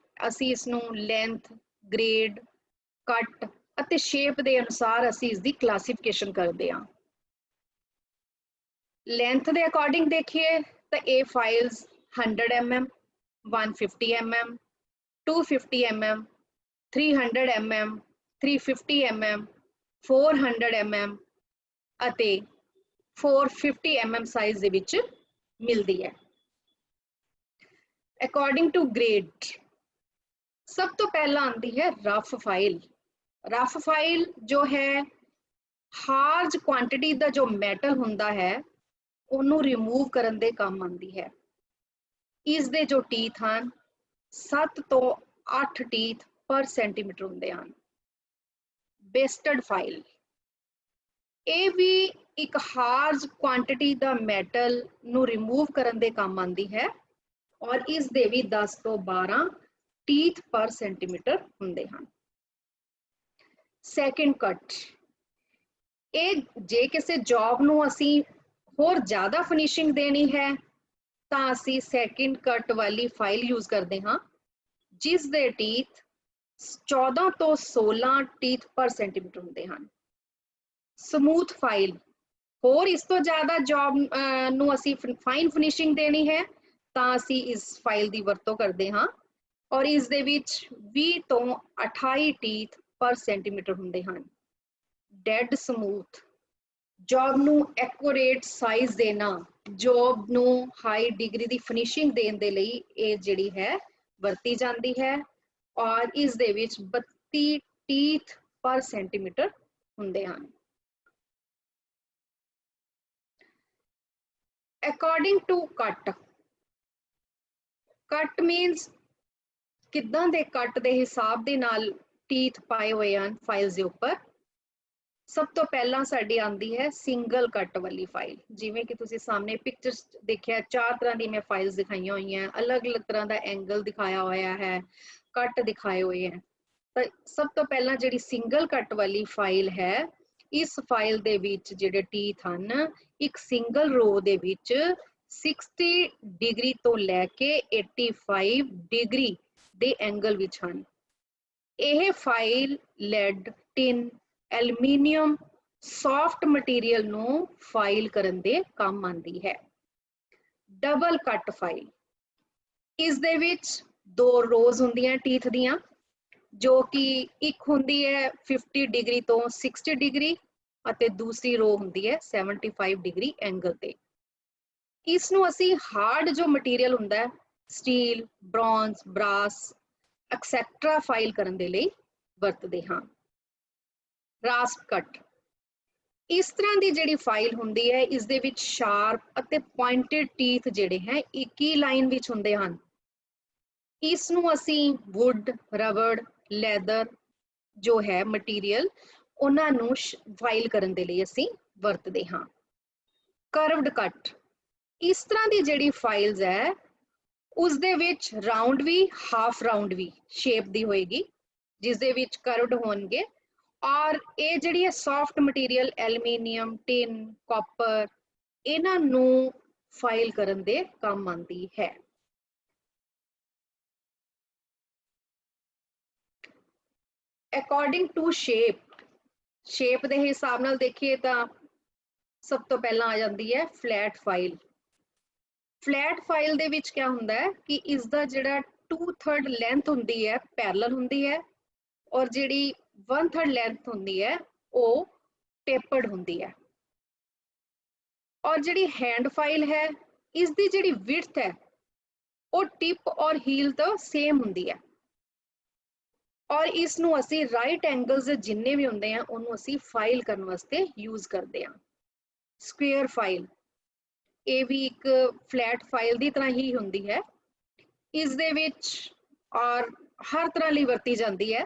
ਅਸੀਂ ਇਸ ਨੂੰ ਲੈਂਥ, ਗ੍ਰੇਡ, ਕੱਟ ਅਤੇ ਸ਼ੇਪ ਦੇ ਅਨੁਸਾਰ ਅਸੀਂ ਇਸ ਦੀ ਕਲਾਸੀਫਿਕੇਸ਼ਨ ਕਰਦੇ ਹਾਂ। ਲੈਂਥ ਦੇ ਅਕੋਰਡਿੰਗ ਦੇਖੀਏ ਤਾਂ ਇਹ files 100 mm, 150 mm, 250 mm, 300 mm, 350 mm, 400 mm ਅਤੇ 450 mm ਸਾਈਜ਼ ਦੇ ਵਿੱਚ ਮਿਲਦੀ ਹੈ। ਅਕੋਰਡਿੰਗ ਟੂ ਗ੍ਰੇਡ, ਸਭ ਤੋਂ ਪਹਿਲਾਂ ਆਉਂਦੀ ਹੈ ਰਫ ਫਾਈਲ। ਰਫ ਫਾਈਲ ਜੋ ਹੈ ਹਾਰਜ ਕੁਆਂਟੀਟੀ ਦਾ ਜੋ ਮੈਟਲ ਹੁੰਦਾ ਹੈ ਉਹਨੂੰ ਰਿਮੂਵ ਕਰਨ ਦੇ ਕੰਮ ਆਉਂਦੀ ਹੈ। ਇਸ ਦੇ ਜੋ ਟੀਥ ਹਨ 7 ਤੋਂ 8 ਟੀਥ ਪਰ ਸੈਂਟੀਮੀਟਰ ਹੁੰਦੇ ਹਨ। ਬੇਸਟਡ ਫਾਈਲ, ਇਹ ਵੀ ਇੱਕ ਹਾਰਜ ਕੁਆਂਟੀਟੀ ਦਾ ਮੈਟਲ ਨੂੰ ਰਿਮੂਵ ਕਰਨ ਦੇ ਕੰਮ ਆਉਂਦੀ ਹੈ ਔਰ ਇਸ ਦੇ ਵੀ 10 ਤੋਂ 12 ਟੀਥ ਪਰ ਸੈਂਟੀਮੀਟਰ ਹੁੰਦੇ ਹਨ। ਸੈਕਿੰਡ ਕੱਟ, ਇਹ ਜੇ ਕਿਸੇ ਜੌਬ ਨੂੰ ਅਸੀਂ ਹੋਰ ਜ਼ਿਆਦਾ ਫਿਨਿਸ਼ਿੰਗ ਦੇਣੀ ਹੈ ਤਾਂ ਅਸੀਂ ਸੈਕਿੰਡ ਕੱਟ ਵਾਲੀ ਫਾਈਲ ਯੂਜ਼ ਕਰਦੇ ਹਾਂ ਜਿਸ ਦੇ ਟੀਥ 14 ਤੋਂ 16 ਟੀਥ ਪਰ ਸੈਂਟੀਮੀਟਰ ਹੁੰਦੇ ਹਨ। ਸਮੂਥ ਫਾਈਲ, ਹੋਰ ਇਸ ਤੋਂ ਜ਼ਿਆਦਾ ਜੌਬ ਨੂੰ ਅਸੀਂ ਫਾਈਨ ਫਿਨਿਸ਼ਿੰਗ ਦੇਣੀ ਹੈ ਤਾਂ ਅਸੀਂ ਇਸ ਫਾਈਲ ਦੀ ਵਰਤੋਂ ਕਰਦੇ ਹਾਂ ਔਰ ਇਸ ਦੇ ਵਿੱਚ 20 ਤੋਂ 28 ਟੀਥ ਪਰ ਸੈਂਟੀਮੀਟਰ ਹੁੰਦੇ ਹਨ। ਡੈਡ ਸਮੂਥ, ਜੌਬ ਨੂੰ ਐਕੂਰੇਟ ਸਾਈਜ਼ ਦੇਣਾ, ਜੌਬ ਨੂੰ ਹਾਈ ਡਿਗਰੀ ਦੀ ਫਿਨਿਸ਼ਿੰਗ ਦੇਣ ਦੇ ਲਈ ਇਹ ਜਿਹੜੀ ਹੈ ਵਰਤੀ ਜਾਂਦੀ ਹੈ ਔਰ ਇਸ ਦੇ ਵਿੱਚ 32 ਟੀਥ ਪਰ ਸੈਂਟੀਮੀਟਰ ਹੁੰਦੇ ਹਨ। ਅਕੋਰਡਿੰਗ ਟੂ ਕੱਟ, ਕੱਟ ਮੀਨਸ ਕਿੱਦਾਂ ਦੇ ਕੱਟ ਦੇ ਹਿਸਾਬ ਦੇ ਨਾਲ ਟੀਥ ਪਾਏ ਹੋਏ ਹਨ ਫਾਈਲਸ ਦੇ ਉੱਪਰ। ਸਭ ਤੋਂ ਪਹਿਲਾਂ ਸਾਡੀ ਆਉਂਦੀ ਹੈ ਸਿੰਗਲ ਕੱਟ ਵਾਲੀ ਫਾਈਲ। ਜਿਵੇਂ ਕਿ ਤੁਸੀਂ ਸਾਹਮਣੇ ਪਿਕਚਰਸ ਦੇਖਿਆ, 4 ਤਰ੍ਹਾਂ ਦੀ ਮੈਂ ਫਾਈਲਸ ਦਿਖਾਈਆਂ ਹੋਈਆਂ, ਅਲੱਗ-ਅਲੱਗ ਤਰ੍ਹਾਂ ਦਾ ਐਂਗਲ ਦਿਖਾਇਆ ਹੋਇਆ ਹੈ, ਕੱਟ ਦਿਖਾਏ ਹੋਏ ਹੈ। ਤਾਂ ਸਭ ਤੋਂ ਪਹਿਲਾਂ ਜਿਹੜੀ ਸਿੰਗਲ ਕੱਟ ਵਾਲੀ ਫਾਈਲ ਹੈ, ਇਸ ਫਾਈਲ ਦੇ ਵਿੱਚ ਜਿਹੜੇ ਟੀਥ ਹਨ ਇੱਕ ਸਿੰਗਲ ਰੋ ਦੇ ਵਿੱਚ 60 ਡਿਗਰੀ ਤੋਂ ਲੈ ਕੇ 85 ਡਿਗਰੀ ਦੇ ਐਂਗਲ ਵਿੱਚ ਹਨ। ਇਹ file lead, tin, aluminium, soft material ਨੂੰ ਫਾਈਲ ਕਰਨ ਦੇ ਕੰਮ ਆਉਂਦੀ ਹੈ। ਡਬਲ ਕੱਟ ਫਾਈਲ, ਇਸ ਦੇ ਵਿੱਚ 2 ਰੋਜ਼ ਹੁੰਦੀਆਂ ਟੀਥ ਦੀਆਂ, ਜੋ ਕਿ ਇੱਕ ਹੁੰਦੀ ਹੈ 50 ਡਿਗਰੀ ਤੋਂ 60 ਡਿਗਰੀ ਅਤੇ ਦੂਸਰੀ ਰੋ ਹੁੰਦੀ ਹੈ 75 ਡਿਗਰੀ ਐਂਗਲ ਤੇ। ਇਸ ਨੂੰ ਅਸੀਂ ਹਾਰਡ ਜੋ ਮਟੀਰੀਅਲ ਹੁੰਦਾ ਹੈ, steel, bronze, brass etcetera file ਕਰਨ ਦੇ ਲਈ ਵਰਤਦੇ ਹਾਂ। ਰਾਸਪ ਕੱਟ, ਇਸ ਤਰ੍ਹਾਂ ਦੀ ਜਿਹੜੀ ਫਾਈਲ ਹੁੰਦੀ ਹੈ ਇਸ ਦੇ ਵਿੱਚ ਸ਼ਾਰਪ ਅਤੇ ਪੁਆਇੰਟਡ ਟੀਥ ਜਿਹੜੇ ਹੈ ਇੱਕ ਹੀ ਲਾਈਨ ਵਿੱਚ ਹੁੰਦੇ ਹਨ। ਇਸ ਨੂੰ ਅਸੀਂ ਵੁੱਡ, ਰਬੜ, ਲੈਦਰ ਜੋ ਹੈ ਮਟੀਰੀਅਲ ਉਹਨਾਂ ਨੂੰ ਫਾਈਲ ਕਰਨ ਦੇ ਲਈ ਅਸੀਂ ਵਰਤਦੇ ਹਾਂ। ਕਰਵਡ ਕੱਟ, ਇਸ ਤਰ੍ਹਾਂ ਦੀ ਜਿਹੜੀ ਫਾਈਲਸ ਹੈ ਉਸ ਦੇ ਵਿੱਚ ਰਾਉਂਡ ਵੀ, ਹਾਫ ਰਾਉਂਡ ਵੀ ਸ਼ੇਪ ਦੀ ਹੋਏਗੀ ਜਿਸ ਦੇ ਵਿੱਚ ਕਰਵਡ ਹੋਣਗੇ ਔਰ ਇਹ ਜਿਹੜੀ ਹੈ soft material aluminium, tin, copper ਇਹਨਾਂ ਨੂੰ ਫਾਈਲ ਕਰਨ ਦੇ ਕੰਮ ਆਉਂਦੀ ਹੈ। ਅਕੋਰਡਿੰਗ ਟੂ ਸ਼ੇਪ, ਸ਼ੇਪ ਦੇ ਹਿਸਾਬ ਨਾਲ ਦੇਖੀਏ ਤਾਂ ਸਭ ਤੋਂ ਪਹਿਲਾਂ ਆ ਜਾਂਦੀ ਹੈ ਫਲੈਟ ਫਾਈਲ। फ्लैट फाइल ਦੇ ਵਿੱਚ क्या ਹੁੰਦਾ है कि इसका ਜਿਹੜਾ 2/3 ਲੈਂਥ ਹੁੰਦੀ है पैरेलल ਹੁੰਦੀ है और ਜਿਹੜੀ 1/3 ਲੈਂਥ ਹੁੰਦੀ है ਉਹ ਟੇਪਰਡ ਹੁੰਦੀ है। और ਜਿਹੜੀ हैंड फाइल है इसकी ਜਿਹੜੀ विड्थ है ਉਹ टिप और हील तो सेम ਹੁੰਦੀ है और इसनों ਅਸੀਂ राइट एंगल्स जिन्ने भी ਹੁੰਦੇ ਆ ਉਹਨੂੰ ਅਸੀਂ फाइल ਕਰਨ ਵਾਸਤੇ यूज करते हैं। स्क्वेयर फाइल ਇਹ ਵੀ ਇੱਕ ਫਲੈਟ ਫਾਈਲ ਦੀ ਤਰ੍ਹਾਂ ਹੀ ਹੁੰਦੀ ਹੈ। ਇਸ ਦੇ ਵਿੱਚ ਔਰ ਹਰ ਤਰ੍ਹਾਂ ਲਈ ਵਰਤੀ ਜਾਂਦੀ ਹੈ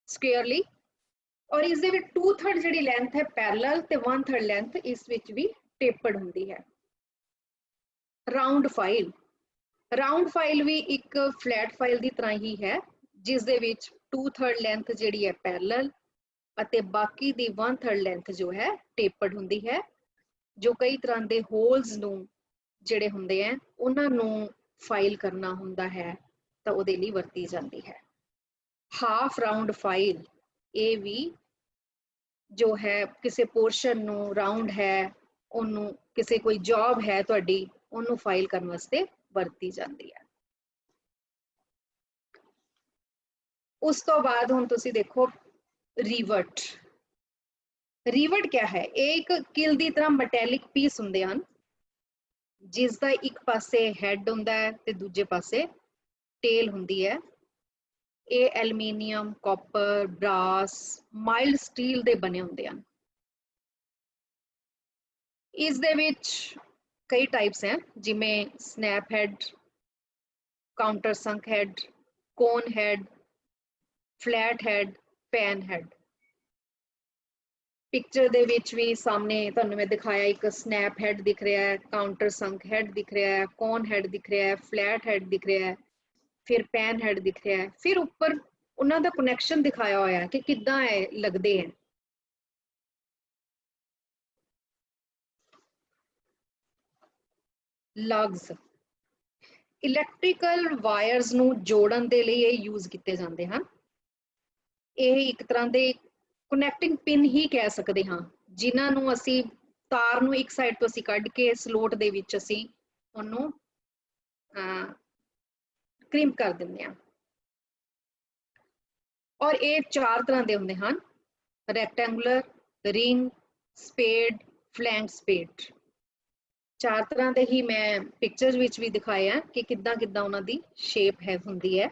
ਸਕੁਅਰਲੀ ਔਰ ਇਸ ਦੇ ਵਿੱਚ 2/3 ਜਿਹੜੀ ਲੈਂਥ ਹੈ ਪੈਰਲਲ ਤੇ 1/3 ਲੈਂਥ ਇਸ ਵਿੱਚ ਵੀ ਟੇਪਰਡ ਹੁੰਦੀ ਹੈ। ਰਾਉਂਡ ਫਾਈਲ ਵੀ ਇੱਕ ਫਲੈਟ ਫਾਈਲ ਦੀ ਤਰ੍ਹਾਂ ਹੀ ਹੈ ਜਿਸ ਦੇ ਵਿੱਚ 2/3 ਲੈਂਥ ਜਿਹੜੀ ਹੈ ਪੈਰਲਲ ਅਤੇ ਬਾਕੀ ਦੀ 1/3 ਲੈਂਥ ਜੋ ਹੈ ਟੇਪਰਡ ਹੁੰਦੀ ਹੈ ਜੋ ਕਈ ਤਰ੍ਹਾਂ ਦੇ ਹੋਲਸ ਨੂੰ ਜਿਹੜੇ ਹੁੰਦੇ ਆ ਉਹਨਾਂ ਨੂੰ ਫਾਈਲ ਕਰਨਾ ਹੁੰਦਾ ਹੈ ਤਾਂ ਉਹਦੇ ਲਈ ਵਰਤੀ ਜਾਂਦੀ ਹੈ। ਹਾਫ ਰਾਉਂਡ ਫਾਈਲ ਇਹ ਵੀ ਜੋ ਹੈ ਕਿਸੇ ਪੋਰਸ਼ਨ ਨੂੰ ਰਾਉਂਡ ਹੈ ਉਹਨੂੰ ਕਿਸੇ ਕੋਈ ਜੌਬ ਹੈ ਤੁਹਾਡੀ ਉਹਨੂੰ ਫਾਈਲ ਕਰਨ ਵਾਸਤੇ ਵਰਤੀ ਜਾਂਦੀ ਹੈ। ਉਸ ਤੋਂ ਬਾਅਦ ਹੁਣ ਤੁਸੀਂ ਦੇਖੋ ਰਿਵਰਟ। ਰਿਵਰਟ क्या है? एक किल ਦੀ ਤਰ੍ਹਾਂ ਮੈਟੈਲਿਕ ਪੀਸ ਹੁੰਦੇ ਹਨ ਜਿਸ ਦਾ ਇੱਕ ਪਾਸੇ ਹੈਡ ਹੁੰਦਾ ਹੈ ਤੇ ਦੂਜੇ ਪਾਸੇ ਟੇਲ ਹੁੰਦੀ ਹੈ। ਇਹ aluminium, copper, brass, mild steel ਦੇ ਬਣੇ ਹੁੰਦੇ ਹਨ। ਇਸ ਦੇ ਵਿੱਚ ਕਈ ਟਾਈਪਸ ਹੈ ਜਿਵੇਂ snap head, countersunk head, cone head, flat head, pan head. Picture दे विच भी सामने तुहानू मैं दिखाया एक स्नैप हैड दिख रहा है, काउंटर संक हैड दिख रहा है, कोन हैड दिख रहा है, फ्लैट हैड दिख रहा है, फिर पैन हैड दिख रहा है, फिर ऊपर उन्हां दा कनैक्शन दिखाया होया है कि किद्दां है लगदे हैं। लग्स इलैक्ट्रिकल वायर्स नू जोड़न दे लई ये यूज किते जांदे हन। ਇਹ ਇੱਕ ਤਰ੍ਹਾਂ ਦੇ ਕਨੈਕਟਿੰਗ ਪਿਨ ਹੀ ਕਹਿ ਸਕਦੇ ਹਾਂ ਜਿਨ੍ਹਾਂ ਨੂੰ ਅਸੀਂ ਤਾਰ ਨੂੰ ਇੱਕ ਸਾਈਡ ਤੋਂ ਅਸੀਂ ਕੱਢ ਕੇ ਸਲੋਟ ਦੇ ਵਿੱਚ ਅਸੀਂ ਉਹਨੂੰ ਕ੍ਰਿੰਪ ਕਰ ਦਿੰਦੇ ਹਾਂ। ਔਰ ਇਹ ਚਾਰ ਤਰ੍ਹਾਂ ਦੇ ਹੁੰਦੇ ਹਨ, ਰੈਕਟੈਂਗੂਲਰ, ਰਿੰਗ, ਸਪੇਡ, ਫਲੈਂਕ ਸਪੇਡ। ਚਾਰ ਤਰ੍ਹਾਂ ਦੇ ਹੀ ਮੈਂ ਪਿਕਚਰ ਵਿੱਚ ਵੀ ਦਿਖਾਇਆ ਕਿ ਕਿੱਦਾਂ ਕਿੱਦਾਂ ਉਹਨਾਂ ਦੀ ਸ਼ੇਪ ਹੈ ਹੁੰਦੀ ਹੈ।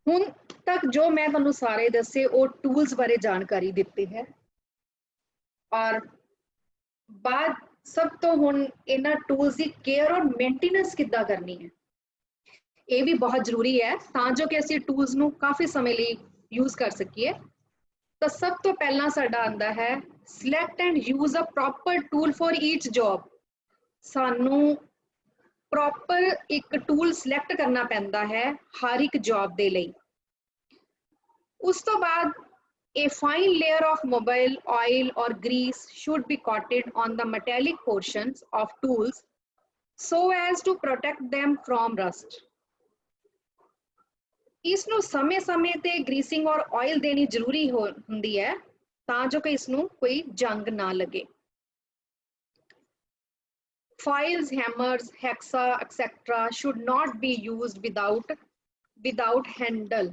ਹੁਣ तक जो मैं तुहानू सारे दसे वो टूल्स बारे जानकारी दिती है और बाद सब तो हुण इन्हां टूल्स की केयर और मेंटेनेंस किद्दां करनी है ये भी बहुत जरूरी है तां जो कि असीं टूल्स नू काफ़ी समय लई यूज कर सकीए। तो सब तो पहला साडा आंदा है select and use a proper tool for each job. सानू प्रॉपर एक टूल सिलेक्ट करना पैंदा है हर एक जॉब दे लई। उस तो बाद a fine layer of mobile oil or grease should be coated on the metallic portions of tools so as to protect them from rust। इसनू समय समय ते greasing और oil देनी जरूरी हुंदी है तां जो कि इसनू कोई जंग ना लगे। Files, hammers, hexa, etc. should not be used without handle।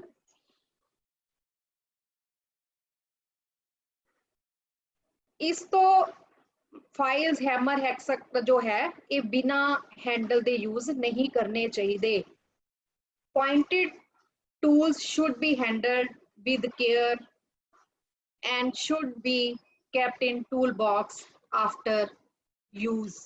इस तो फाइल्स, हैमर, हेक्सा जो है ये बिना हैंडल दे यूज नहीं करने चाहिए। Pointed tools should be handled with care and should be kept in tool box after use।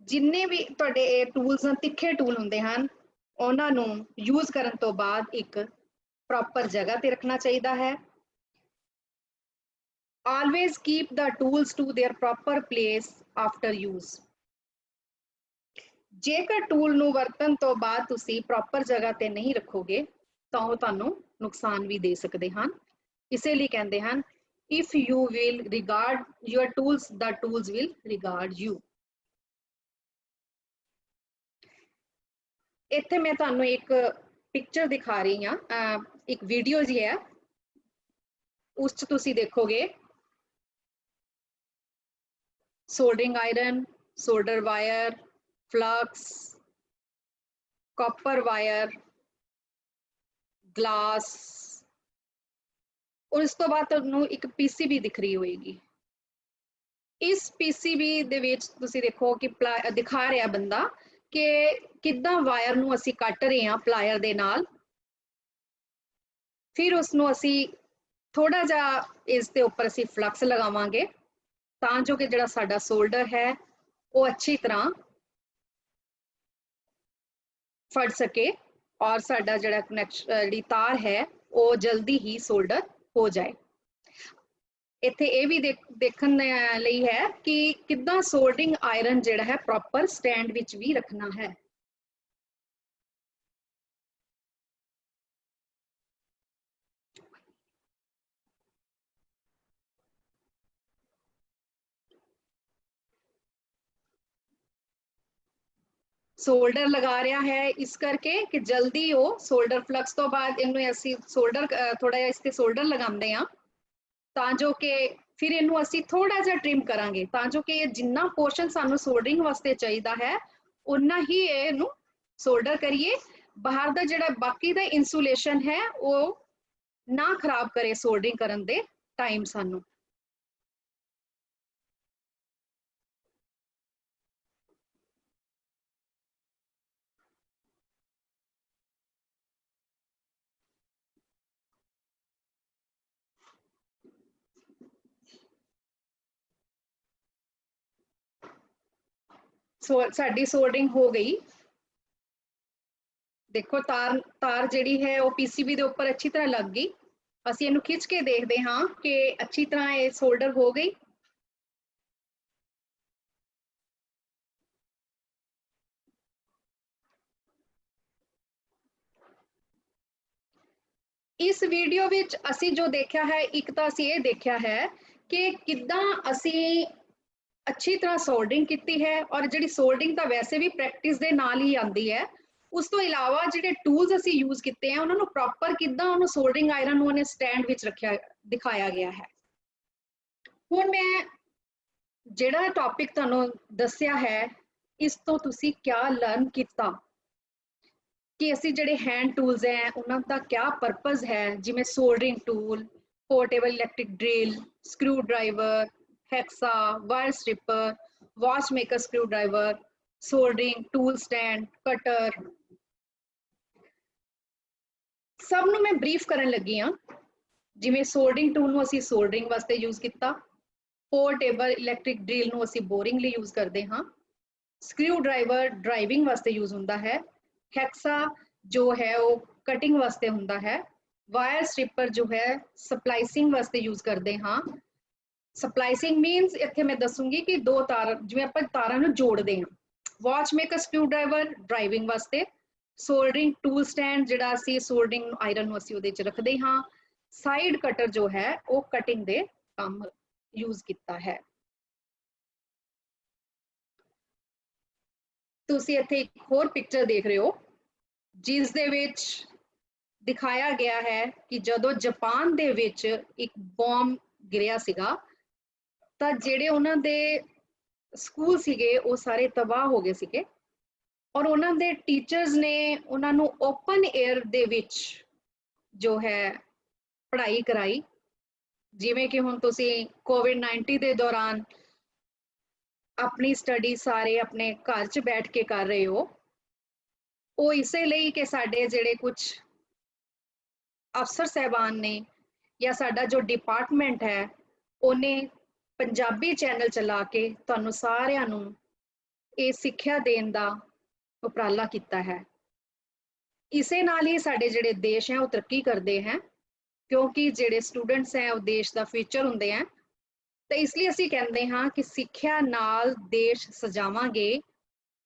जिन्ने भी तुहाडे टूल्स तिखे टूल हुंदे हन ਉਹਨਾਂ ਨੂੰ यूज करन तो बाद एक प्रॉपर जगह ते रखना चाहिए है। Always keep the tools to their proper place after use। जेकर टूल ਨੂੰ ਵਰਤਣ ਤੋਂ ਬਾਅਦ ਤੁਸੀਂ ਪ੍ਰੋਪਰ ਜਗ੍ਹਾ ਤੇ ਨਹੀਂ ਰੱਖੋਗੇ ਤਾਂ ਉਹ ਤੁਹਾਨੂੰ ਨੁਕਸਾਨ ਵੀ ਦੇ ਸਕਦੇ ਹਨ। ਇਸੇ ਲਈ ਕਹਿੰਦੇ ਹਨ if you will regard your tools the tools will regard you। ਇੱਥੇ मैं ਤੁਹਾਨੂੰ एक पिक्चर दिखा रही हाँ, एक वीडियो जी है, उस च तुसी देखोगे soldering iron, solder wire, flux, copper wire, glass, और इस तो बाद तुहानू एक पीसीबी दिख रही होएगी। इस पीसीबी दे विच तुसी देखो कि दिखा रहा बंदा कि किद्दां वायर नू असी कट रहे हैं प्लायर दे नाल, फिर उसनू असी थोड़ा जा इस दे उपर असी फ्लक्स लगावांगे तां जो कि जिहड़ा साडा सोल्डर है वो अच्छी तरह फड़ सके और साडा जिहड़ा कनैक्शन जिहड़ी तार है वो जल्दी ही सोल्डर हो जाए। इत्थे ये भी देखण लई है कि किद्दां सोल्डरिंग आयरन जिहड़ा है प्रॉपर स्टैंड विच भी रखना है। सोल्डर लगा रहा है इस करके कि जल्दी वो सोल्डर फ्लक्स तो बाद इनू असी सोल्डर थोड़ा जिहा इसते सोल्डर लगांदे हां तां जो कि फिर इनू असी थोड़ा जिहा ट्रिम करांगे तां जो कि जिन्ना पोर्शन सानू सोल्डरिंग वास्ते चाहिदा है उन्ना ही इनू सोल्डर करिए, बाहर दा जिहड़ा बाकी दा इंसुलेशन है वो ना खराब करे सोल्डरिंग करन दे टाइम सानू। साडी सोल्डरिंग हो गई। देखो तार तार जिहड़ी है वो पीसीबी दे उपर अच्छी तरह लग गई। ਅਸੀਂ ਇਹਨੂੰ खिंच के देखते हाँ कि अच्छी तरह ये सोल्डर हो गई। इस वीडियो विच असी जो देखा है, एक तो असी ये देखा है कि किद्दां असी अच्छी तरह सोल्डरिंग की है और जिहड़ी सोल्डरिंग तो वैसे भी प्रैक्टिस दे नाल ही आती है। उस तो इलावा जिहड़े टूल्स असी यूज किए हैं उन्होंने प्रॉपर किद्दां उन्होंने सोल्डरिंग आयरन नूं उन्हें स्टैंड विच रखिया दिखाया गया है। हुण मैं जिहड़ा टॉपिक तुहानूं दस्सिया है इस तो तुसी क्या लर्न किया कि असी जिहड़े हैंड टूल्स हैं उन्हां दा क्या परपज़ है, जिवें soldering tool, portable electric drill, screw driver, hexa, wire stripper, watch maker screw driver, soldering tool stand, cutter, सब नूं मैं ब्रीफ करन लगी हाँ। जिवें सोल्डरिंग टूल नूं असी सोल्डरिंग वास्ते यूज किया, पोर्टेबल इलैक्ट्रिक ड्रिल नूं असी बोरिंग लई यूज करते हाँ, स्क्रू ड्राइवर ड्राइविंग वास्ते यूज हुंदा है, हैक्सा जो है वो कटिंग वास्ते हुंदा है, वायर स्ट्रिपर जो है सप्लाइसिंग वास्ते यूज करते हाँ। सप्लाइसिंग मीनस इत्थे मैं दसूंगी कि दो तार जिवें आपां तारां नूं जोड़दे हां। Watch maker screw driver driving वास्ते, सोल्डरिंग टूल स्टैंड जिहड़ा असी सोल्डरिंग आयरन नूं असी उहदे च रखदे हां, साइड कटर जो है वो कटिंग दे काम यूज किया है। तुसी इत्थे एक होर पिक्चर देख रहे हो जिस दे विच दिखाया गया है कि जदों जापान दे विच एक बॉम्ब गिरिया सीगा तां जिहड़े उन्हां दे स्कूल सीगे वो सारे तबाह हो गए सीगे और उन्हां दे टीचर्स ने उन्हां नूं ओपन एयर दे विच जो है पढ़ाई कराई। जिवें कि हुण तुसी कोविड-19 दे दौरान अपनी स्टडी सारे अपने घर च बैठ के कर रहे हो, वो इसे लई कि साडे जिहड़े कुछ अफसर साहबान ने या साडा जो डिपार्टमेंट है उन्हें पंजाबी चैनल चला के तुहानूं सारिआं नूं ये सिक्ख्या देण दा उपराला किया है। इसे नाल ही साडे जिहड़े देश हैं वो तरक्की करते हैं क्योंकि जिहड़े स्टूडेंट्स हैं वो देश का फ्यूचर हुंदे हैं। तो इसलिए असी कहते हाँ कि सिक्ख्या नाल देश सजावांगे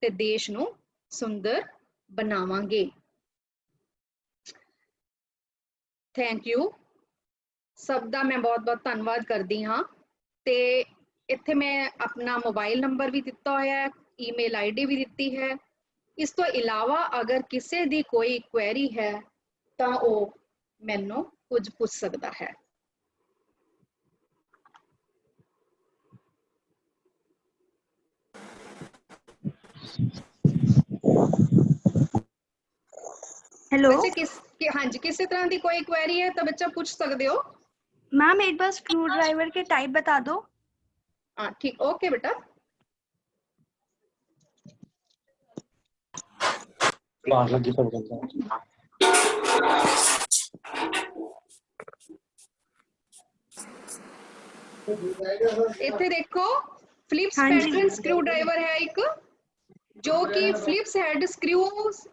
ते देश नूं सुंदर बनावांगे। थैंक यू सब दा मैं बहुत बहुत धन्नवाद करती हाँ। ते इत्थे मैं अपना मोबाइल नंबर भी दिता होया है, ईमेल आईडी भी दी है, इस तो इलावा अगर किसी दी कोई क्वेरी है तो वो मैनू कुछ पूछ सकता है। हेलो बच्चे हाँ जी, किसी तरह की कोई क्वेरी है तो बच्चा पूछ सकते हो। मैम, एक बार स्क्रू ड्राइवर के टाइप बता दो। हाँ ठीक, ओके बेटा। इत्थे देखो फ्लिप्स हाँ जी। पैटर्न स्क्रू ड्राइवर है एक, जो कि फ्लिप्स हेड स्क्रूज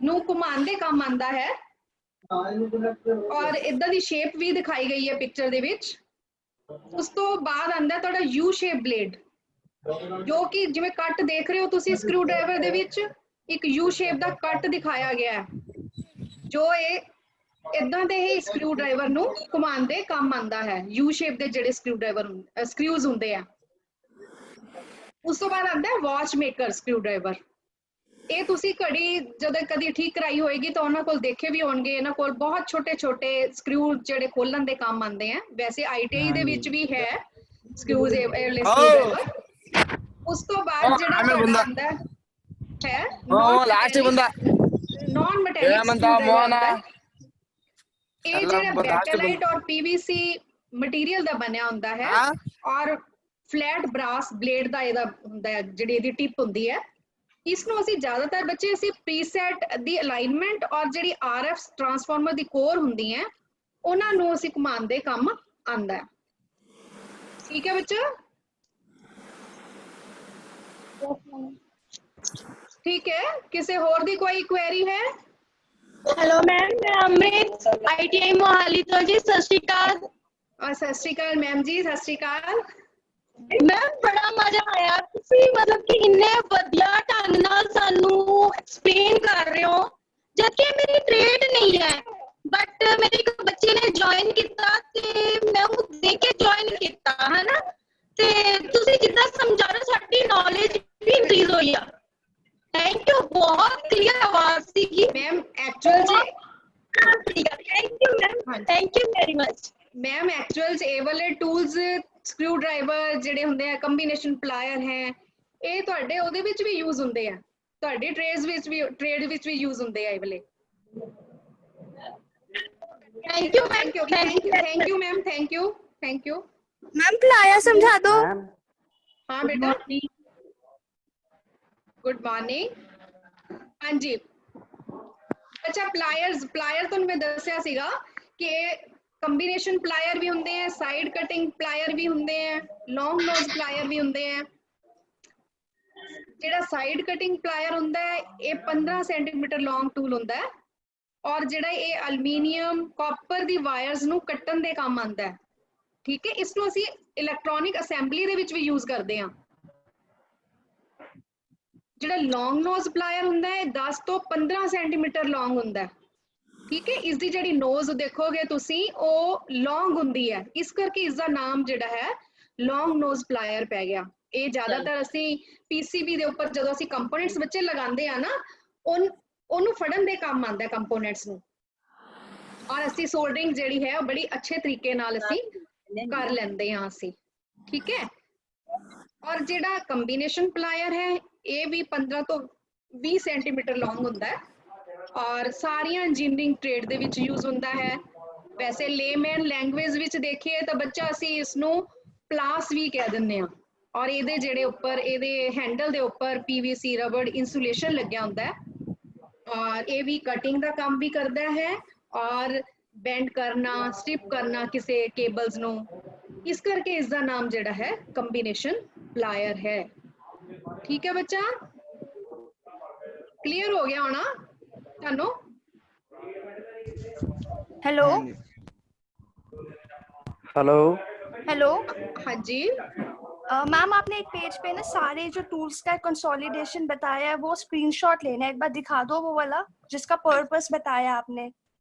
ਨੂੰ ਘੁਮਾਉਣ ਦੇ ਕੰਮ ਆਂਦਾ ਹੈ ਔਰ ਇਦਾਂ ਦੀ ਸ਼ੇਪ ਵੀ ਦਿਖਾਈ ਗਈ ਹੈ ਪਿਕਚਰ ਦੇ ਵਿੱਚ। ਉਸ ਤੋਂ ਬਾਅਦ ਆਂਦਾ ਤੁਹਾਡਾ ਯੂ ਸ਼ੇਪ ਬਲੇਡ, ਜੋ ਕਿ ਜਿਵੇਂ ਕੱਟ ਦੇਖ ਰਹੇ ਹੋ ਤੁਸੀਂ ਸਕਰੂ ਡਰਾਈਵਰ ਦੇ ਵਿੱਚ ਇੱਕ ਯੂ ਸ਼ੇਪ ਦਾ ਕੱਟ ਦਿਖਾਇਆ ਗਿਆ ਹੈ, ਜੋ ਇਹ ਇਦਾਂ ਦੇ ਹੀ ਸਕਰੂ ਡਰਾਈਵਰ ਨੂੰ ਘੁਮਾਉਣ ਦੇ ਕੰਮ ਆਂਦਾ ਹੈ। ਯੂ ਸ਼ੇਪ ਦੇ ਜਿਹੜੇ ਸਕਰੂ ਡਰਾਈਵਰ ਸਕਰੂਜ਼ ਹੁੰਦੇ ਆ। ਉਸ ਤੋਂ ਬਾਅਦ ਆਂਦਾ ਵਾਚ ਮੇਕਰ ਸਕਰੂ ਡਰਾਈਵਰ। ਇਹ ਤੁਸੀਂ ਘੜੀ ਜਦੋਂ ਕਦੀ ਠੀਕ ਕਰਾਈ ਹੋਏਗੀ ਤਾਂ ਉਹਨਾਂ ਕੋਲ ਦੇਖੇ ਵੀ ਹੋਣਗੇ, ਇਹਨਾਂ ਕੋਲ ਬਹੁਤ ਛੋਟੇ ਛੋਟੇ ਸਕਰੂ ਜਿਹੜੇ ਖੋਲਣ ਦੇ ਕੰਮ ਆਉਂਦੇ ਆ। ਵੈਸੇ ਆਈਟੀਆਈ ਦੇ ਵਿੱਚ ਵੀ ਹੈ ਸਕਰੂਜ਼ ਸਕਰੂ ਡਰਾਈਵਰ। ਉਸ ਤੋਂ ਬਾਅਦ ਜਿਹੜਾ ਤੁਹਾਡਾ ਆਂਦਾ ਹੈ ਨॉन ਮੈਟੈਲਿਕ ਸਕਰੂ ਡਰਾਈਵਰ ਆਂਦਾ ਹੈ। ਇਹ ਜਿਹੜਾ ਬੈਟਲਾਈਟ ਔਰ ਪੀਵੀਸੀ ਮਟੀਰੀਅਲ ਦਾ ਬਣਿਆ ਹੁੰਦਾ ਹੈ ਔਰ ਫਲੈਟ ਬ੍ਰਾਸ ਬਲੇਡ ਦਾ ਇਹਦਾ ਹੁੰਦਾ ਹੈ, ਜਿਹੜੀ ਇਹਦੀ ਟਿਪ ਹੁੰਦੀ ਹੈ। ਇਸ ਨੂੰ ਅਸੀਂ ਜ਼ਿਆਦਾਤਰ ਬੱਚੇ ਅਸੀਂ ਪ੍ਰੀਸੈਟ ਦੀ ਅਲਾਈਨਮੈਂਟ ਔਰ ਜਿਹੜੀ ਆਰਐਫ ਟਰਾਂਸਫਾਰਮਰ ਦੀ ਕੋਰ ਹੁੰਦੀ ਹੈ ਉਹਨਾਂ ਨੂੰ ਅਸੀਂ ਘੁਮਾਉਣ ਦੇ ਕੰਮ ਆਂਦਾ ਹੈ। ਠੀਕ ਹੈ ਬੱਚਾ? ठीक है, किसी होर दी कोई क्वेरी है? हेलो मैम, मैं अमृत आईटीआई मोहाली तो जी। सत श्री अकाल। सत श्री अकाल मैम जी, सत श्री अकाल मैम। बड़ा मजा आया, तुसी मतलब कि इन्ने वधिया ढंग नाल सानू एक्सप्लेन कर रहे हो, जबकि मेरी ट्रेड नहीं है बट मेरे एक बच्चे ने ज्वाइन किया ते मैं वो देख के ज्वाइन किया है ना। ते तुसी जितना समझा रहे हो साडी नॉलेज भी इंक्रीज होई आ। थैंक यू, बहुत क्लियर आवाज सी ma'am. Actual thank you ma'am, thank you very much ma'am. Actual ਇਹ ਵਾਲੇ ਟੂਲਸ ਸਕਰੂ ਡਰਾਈਵਰ ਜਿਹੜੇ ਹੁੰਦੇ ਆ, ਕੰਬੀਨੇਸ਼ਨ ਪਲਾਇਰ ਹੈ, ਇਹ ਤੁਹਾਡੇ ਉਹਦੇ ਵਿੱਚ ਵੀ ਯੂਜ਼ ਹੁੰਦੇ ਆ, ਤੁਹਾਡੇ ਟ੍ਰੇਡ ਵਿੱਚ ਵੀ ਯੂਜ਼ ਹੁੰਦੇ ਆ ਇਹ ਵਾਲੇ। Thank you ma'am, thank you ma'am, thank you ma'am plier समझा दो। हाँ बेटा, गुड मॉर्निंग। हाँ जी अच्छा, प्लायर तो मैं दसिया सीगा कि ਕੰਬੀਨੇਸ਼ਨ ਪਲਾਇਰ ਵੀ ਹੁੰਦੇ ਆ, ਸਾਈਡ ਕਟਿੰਗ ਪਲਾਇਰ ਵੀ ਹੁੰਦੇ ਆ, ਲੌਂਗ ਨੋਜ਼ ਪਲਾਇਰ ਵੀ ਹੁੰਦੇ ਆ। ਜਿਹੜਾ ਸਾਈਡ ਕਟਿੰਗ ਪਲਾਇਰ ਹੁੰਦਾ ਹੈ ਇਹ 15 ਸੈਂਟੀਮੀਟਰ ਲੌਂਗ ਟੂਲ ਹੁੰਦਾ ਹੈ ਔਰ ਜਿਹੜਾ ਇਹ ਐਲੂਮੀਨੀਅਮ ਕਾਪਰ ਦੀ ਵਾਇਰਸ ਨੂੰ ਕੱਟਣ ਦੇ ਕੰਮ ਆਉਂਦਾ ਹੈ। ਠੀਕ ਹੈ, ਇਸ ਨੂੰ ਅਸੀਂ ਇਲੈਕਟ੍ਰੋਨਿਕ ਅਸੈਂਬਲੀ ਦੇ ਵਿੱਚ ਵੀ ਯੂਜ਼ ਕਰਦੇ ਹਾਂ। ਜਿਹੜਾ ਲੌਂਗ ਨੋਜ਼ ਪਲਾਇਰ ਹੁੰਦਾ ਹੈ 10 ਤੋਂ 15 ਸੈਂਟੀਮੀਟਰ ਲੌਂਗ ਹੁੰਦਾ ਹੈ। ਠੀਕ ਹੈ, ਇਸ ਦੀ ਜਿਹੜੀ ਨੋਜ਼ ਦੇਖੋਗੇ ਤੁਸੀਂ ਉਹ ਲੌਂਗ ਹੁੰਦੀ ਹੈ, ਇਸ ਕਰਕੇ ਇਸ ਦਾ ਨਾਮ ਜਿਹੜਾ ਹੈ ਲੌਂਗ ਨੋਜ਼ ਪਲਾਇਰ ਪੈ ਗਿਆ। ਇਹ ਜ਼ਿਆਦਾਤਰ ਅਸੀਂ ਪੀਸੀਬੀ ਦੇ ਉੱਪਰ ਜਦੋਂ ਅਸੀਂ ਕੰਪੋਨੈਂਟਸ ਬੱਚੇ ਲਗਾਉਂਦੇ ਆ ਨਾ, ਉਹਨੂੰ ਫੜਨ ਦੇ ਕੰਮ ਆਉਂਦਾ ਕੰਪੋਨੈਂਟਸ ਨੂੰ, ਔਰ ਅਸੀਂ ਸੋਲਡਰਿੰਗ ਜਿਹੜੀ ਹੈ ਉਹ ਬੜੀ ਅੱਛੇ ਤਰੀਕੇ ਨਾਲ ਅਸੀਂ ਕਰ ਲੈਂਦੇ ਹਾਂ ਅਸੀਂ। ਠੀਕ ਹੈ, ਔਰ ਜਿਹੜਾ ਕੰਬੀਨੇਸ਼ਨ ਪਲਾਇਰ ਹੈ ਇਹ ਵੀ 15 ਤੋਂ 20 ਸੈਂਟੀਮੀਟਰ ਲੌਂਗ ਹੁੰਦਾ ਹੈ ਔਰ ਸਾਰੀਆਂ ਇੰਜੀਨੀਅਰਿੰਗ ਟ੍ਰੇਡ ਦੇ ਵਿੱਚ ਯੂਜ਼ ਹੁੰਦਾ ਹੈ। ਵੈਸੇ ਲੇਮੈਨ ਲੈਂਗੁਏਜ ਵਿੱਚ ਦੇਖੀਏ ਤਾਂ ਬੱਚਾ ਅਸੀਂ ਇਸ ਨੂੰ ਪਲਾਸ ਵੀ ਕਹਿ ਦਿੰਦੇ ਹਾਂ ਔਰ ਇਹਦੇ ਜਿਹੜੇ ਉੱਪਰ ਇਹਦੇ ਹੈਂਡਲ ਦੇ ਉੱਪਰ ਪੀਵੀਸੀ ਰਬੜ ਇਨਸੂਲੇਸ਼ਨ ਲੱਗਿਆ ਹੁੰਦਾ ਹੈ ਔਰ ਇਹ ਵੀ ਕਟਿੰਗ ਦਾ ਕੰਮ ਵੀ ਕਰਦਾ ਹੈ ਔਰ ਬੈਂਡ ਕਰਨਾ, ਸਟਿਪ ਕਰਨਾ ਕਿਸੇ ਕੇਬਲਸ ਨੂੰ, ਇਸ ਕਰਕੇ ਇਸ ਦਾ ਨਾਮ ਜਿਹੜਾ ਹੈ ਕੰਬੀਨੇਸ਼ਨ ਪਲਾਇਰ ਹੈ। ਠੀਕ ਹੈ ਬੱਚਾ, ਕਲੀਅਰ ਹੋ ਗਿਆ ਹੋਣਾ ਤੁਹਾਨੂੰ? हेलो हेलो हेलो हाँ जी मैम, आपने एक पेज पे ना सारे जो टूल्स का कंसोलिडेशन बताया है वो स्क्रीनशॉट लेना है, एक बार दिखा दो वो वाला जिसका पर्पस बताया आपने।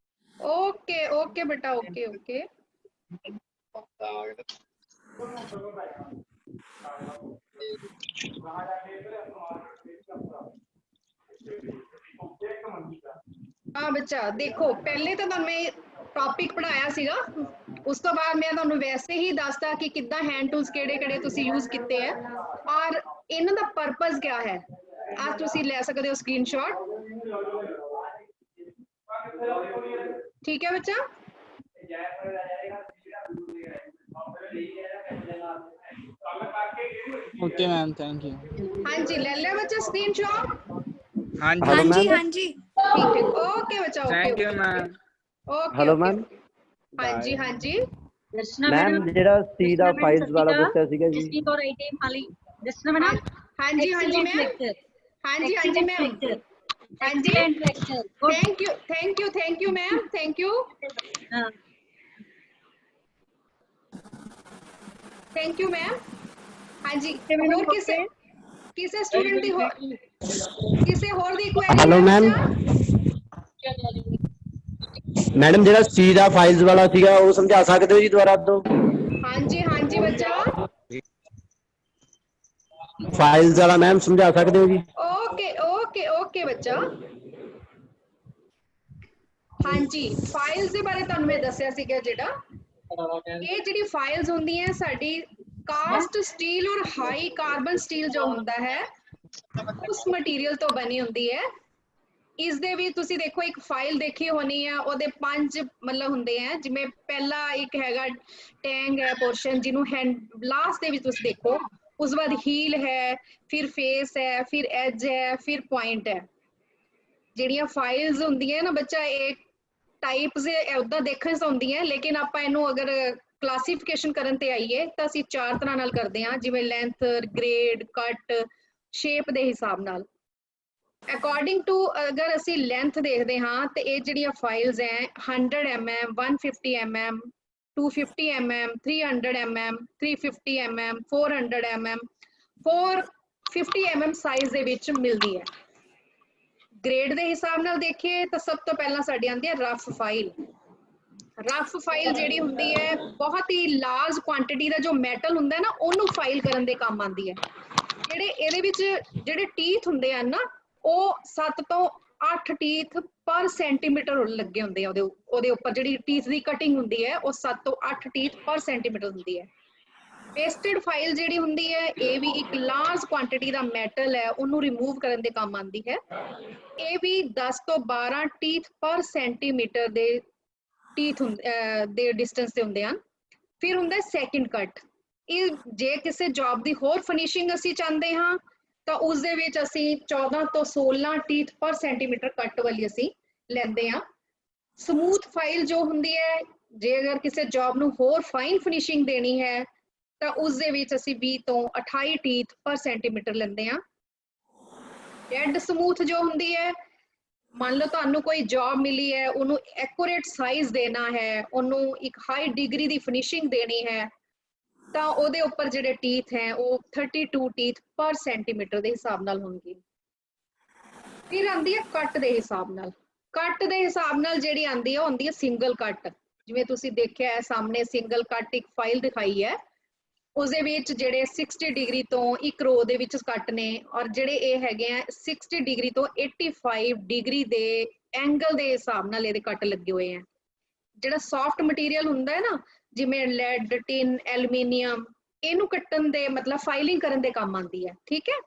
ओके ओके बेटा, ओके ओके हाँ बच्चा देखो पहले तो मैं टॉपिक पढ़ाया सीगा उस तो बाद मैं ਤੁਹਾਨੂੰ ਵੈਸੇ ਹੀ ਦੱਸਦਾ ਕਿ ਕਿੱਦਾਂ ਹੈਂਡ ਟੂਲਸ ਕਿਹੜੇ-ਕਿਹੜੇ ਤੁਸੀਂ ਯੂਜ਼ ਕੀਤੇ ਹੈ ਔਰ ਇਹਨਾਂ ਦਾ ਪਰਪਸ ਕੀ ਹੈ ਆ ਤੁਸੀਂ ਲੈ ਸਕਦੇ ਹੋ ਸਕਰੀਨਸ਼ਾਟ ठीक है बच्चा ओके मैम थैंक यू। हाँ जी ले लिया बच्चा स्क्रीनशॉट हाँ जी हाँ जी हाँ जी ठीक है ओके बच्चा okay thank you ma'am. Okay hello ma'am हाँ जी हाँ जी मैम ਜਿਹੜਾ ਸੀ ਦਾ ਫਾਈਲਸ ਵਾਲਾ ਦੱਸਿਆ ਸੀਗਾ ਜੀ जसप्रीत और आईटी माली दसना मैडम हाँ जी हाँ जी मैम हाँ जी मैम हाँ जी thank you ma'am thank you ma'am हाँ जी और किसे स्टूडेंट दी हो किसे और दी क्वेरी हेलो मैम मैडम ਜਿਹੜਾ ਸੀ ਦਾ ਫਾਈਲਸ ਵਾਲਾ ਸੀਗਾ ਉਹ ਸਮਝਾ ਸਕਦੇ ਹੋ ਜੀ ਦੁਬਾਰਾ ਤੋਂ हाँ जी बच्चा ਫਾਈਲਸ ਵਾਲਾ ਮੈਮ ਸਮਝਾ ਸਕਦੇ ਹੋ ਜੀ ओके ओके ओके बच्चा हाँ जी फाइल्स ਦੇ ਬਾਰੇ ਤੁਹਾਨੂੰ ਮੈਂ ਦੱਸਿਆ ਸੀਗਾ ਜਿਹੜਾ ਇਹ ਜਿਹੜੀ ਫਾਈਲਸ ਹੁੰਦੀਆਂ ਸਾਡੀ ਕਾਸਟ ਸਟੀਲ ਔਰ ਹਾਈ ਕਾਰਬਨ ਸਟੀਲ ਜੋ ਹੁੰਦਾ ਹੈ ਉਸ ਮਟੀਰੀਅਲ ਤੋਂ ਬਣੀ ਹੁੰਦੀ ਹੈ ਇਸ ਦੇ ਵੀ ਤੁਸੀਂ ਦੇਖੋ ਇੱਕ ਫਾਈਲ ਦੇਖੀ ਹੋਣੀ ਹੈ ਉਹਦੇ 5 ਮਤਲਬ ਹੁੰਦੇ ਆ ਜਿਵੇਂ ਪਹਿਲਾ ਇੱਕ ਹੈਗਾ ਟੈਂਗ ਹੈ ਪੋਰਸ਼ਨ ਜਿਹਨੂੰ ਹੈਂਡ ਲਾਸਟ ਦੇ ਵਿੱਚ ਤੁਸੀਂ ਦੇਖੋ ਉਸ ਬਾਅਦ ਹੀਲ ਹੈ ਫਿਰ ਫੇਸ ਹੈ ਫਿਰ ਐਜ ਹੈ ਫਿਰ ਪੁਆਇੰਟ ਹੈ ਜਿਹੜੀਆਂ ਫਾਈਲਸ ਹੁੰਦੀਆਂ ਨਾ ਬੱਚਾ ਇਹ ਟਾਈਪਸ ਉਦਾਂ ਦੇਖਣ ਤੋਂ ਹੁੰਦੀਆਂ ਲੇਕਿਨ ਆਪਾਂ ਇਹਨੂੰ ਅਗਰ ਕਲਾਸੀਫਿਕੇਸ਼ਨ ਕਰਨ ਤੇ ਆਈਏ ਤਾਂ ਅਸੀਂ 4 ਤਰ੍ਹਾਂ ਨਾਲ ਕਰਦੇ ਹਾਂ ਜਿਵੇਂ ਲੈਂਥ ਗ੍ਰੇਡ ਕੱਟ ਸ਼ੇਪ ਦੇ ਹਿਸਾਬ ਨਾਲ ਅਕੋਰਡਿੰਗ ਟੂ ਅਗਰ ਅਸੀਂ ਲੈਂਥ ਦੇਖਦੇ ਹਾਂ ਤੇ ਇਹ ਜਿਹੜੀਆਂ ਫਾਈਲਸ ਹੈ 100 mm 150 mm 250 mm 300 mm 350 mm 400 mm 450 mm size ਦੇ ਵਿੱਚ ਮਿਲਦੀ ਹੈ ਗ੍ਰੇਡ ਦੇ ਹਿਸਾਬ ਨਾਲ ਦੇਖੀਏ ਤਾਂ ਸਭ ਤੋਂ ਪਹਿਲਾਂ ਸਾਡੀ ਆਉਂਦੀ ਹੈ ਰਫ ਫਾਈਲ ਜਿਹੜੀ ਹੁੰਦੀ ਹੈ ਬਹੁਤ ਹੀ ਲਾਰਜ ਕੁਆਂਟੀਟੀ ਦਾ ਜੋ ਮੈਟਲ ਹੁੰਦਾ ਨਾ ਉਹਨੂੰ ਫਾਈਲ ਕਰਨ ਦੇ ਕੰਮ ਆਉਂਦੀ ਹੈ ਜਿਹੜੇ ਇਹਦੇ ਵਿੱਚ ਜਿਹੜੇ ਟੀਥ ਹੁੰਦੇ ਆ ਨਾ ਉਹ 7 ਤੋਂ 8 ਟੀਥ ਪਰ ਸੈਂਟੀਮੀਟਰ ਲੱਗੇ ਹੁੰਦੇ ਆ ਉਹਦੇ ਉੱਪਰ ਜਿਹੜੀ ਟੀਥ ਦੀ ਕਟਿੰਗ ਹੁੰਦੀ ਹੈ ਉਹ 7 ਤੋਂ 8 ਟੀਥ ਪਰ ਸੈਂਟੀਮੀਟਰ ਹੁੰਦੀ ਹੈ ਪੇਸਟਡ ਫਾਈਲ ਜਿਹੜੀ ਹੁੰਦੀ ਹੈ ਇਹ ਵੀ ਇੱਕ ਲਾਰਜ ਕੁਆਂਟੀਟੀ ਦਾ ਮੈਟਲ ਹੈ ਉਹਨੂੰ ਰਿਮੂਵ ਕਰਨ ਦੇ ਕੰਮ ਆਉਂਦੀ ਹੈ ਇਹ ਵੀ 10 ਤੋਂ 12 ਟੀਥ ਪਰ ਸੈਂਟੀਮੀਟਰ ਦੇ ਟੀਥ ਦੇ ਡਿਸਟੈਂਸ ਤੇ ਹੁੰਦੇ ਹਨ ਫਿਰ ਹੁੰਦਾ ਸੈਕਿੰਡ ਕੱਟ ਇਹ ਜੇ ਕਿਸੇ ਜੌਬ ਦੀ ਹੋਰ ਫਿਨਿਸ਼ਿੰਗ ਅਸੀਂ ਚਾਹੁੰਦੇ ਹਾਂ ਤਾਂ ਉਸ ਦੇ ਵਿੱਚ ਅਸੀਂ 14 ਤੋਂ 16 ਟੀਥ ਪਰ ਸੈਂਟੀਮੀਟਰ ਕੱਟ ਵਾਲੀ ਅਸੀਂ ਲੈਂਦੇ ਹਾਂ ਸਮੂਥ ਫਾਈਲ ਜੋ ਹੁੰਦੀ ਹੈ ਜੇ ਅਗਰ ਕਿਸੇ ਜੌਬ ਨੂੰ ਹੋਰ ਫਾਈਨ ਫਿਨਿਸ਼ਿੰਗ ਦੇਣੀ ਹੈ ਤਾਂ ਉਸ ਦੇ ਵਿੱਚ ਅਸੀਂ 20 ਤੋਂ 28 ਟੀਥ ਪਰ ਸੈਂਟੀਮੀਟਰ ਲੈਂਦੇ ਹਾਂ ਡੈਡ ਸਮੂਥ ਜੋ ਹੁੰਦੀ ਹੈ ਮੰਨ ਲਓ ਤੁਹਾਨੂੰ ਕੋਈ ਜੌਬ ਮਿਲੀ ਹੈ ਉਹਨੂੰ ਐਕੂਰੇਟ ਸਾਈਜ਼ ਦੇਣਾ ਹੈ ਉਹਨੂੰ ਇੱਕ ਹਾਈ ਡਿਗਰੀ ਦੀ ਫਿਨਿਸ਼ਿੰਗ ਦੇਣੀ ਹੈ ਤਾਂ ਉਹਦੇ ਉੱਪਰ ਜਿਹੜੇ ਟੀਥ ਹੈ ਉਹ 32 ਟੀਥ ਪਰ ਸੈਂਟੀਮੀਟਰ ਦੇ ਹਿਸਾਬ ਨਾਲ ਹੋਣਗੇ ਫਿਰ ਆਉਂਦੀ ਹੈ ਕੱਟ ਦੇ ਹਿਸਾਬ ਨਾਲ ਜਿਹੜੀ ਆਉਂਦੀ ਹੈ ਉਹ ਹੁੰਦੀ ਹੈ ਸਿੰਗਲ ਕੱਟ ਜਿਵੇਂ ਤੁਸੀਂ ਦੇਖਿਆ ਹੈ ਸਾਹਮਣੇ ਸਿੰਗਲ ਕੱਟ ਇੱਕ ਫਾਈਲ ਦਿਖਾਈ ਹੈ ਉਸਦੇ ਵਿੱਚ ਜਿਹੜੇ 60 ਡਿਗਰੀ ਤੋਂ ਇੱਕ ਰੋ ਦੇ ਵਿੱਚ ਕੱਟ ਨੇ ਔਰ ਜਿਹੜੇ ਇਹ ਹੈਗੇ ਆ 60 ਡਿਗਰੀ ਤੋਂ 85 ਡਿਗਰੀ ਦੇ ਐਂਗਲ ਦੇ ਹਿਸਾਬ ਨਾਲ ਇਹਦੇ ਕੱਟ ਲੱਗੇ ਹੋਏ ਆ ਜਿਹੜਾ ਸੌਫਟ ਮਟੀਰੀਅਲ ਹੁੰਦਾ ਹੈ ਨਾ ਜਿਵੇਂ ਲੈਡ ਟਿਨ ਐਲੂਮੀਨੀਅਮ ਇਹਨੂੰ ਕੱਟਣ ਦੇ ਮਤਲਬ ਫਾਈਲਿੰਗ ਕਰਨ ਦੇ ਕੰਮ ਆਉਂਦੀ ਹੈ ਠੀਕ ਹੈ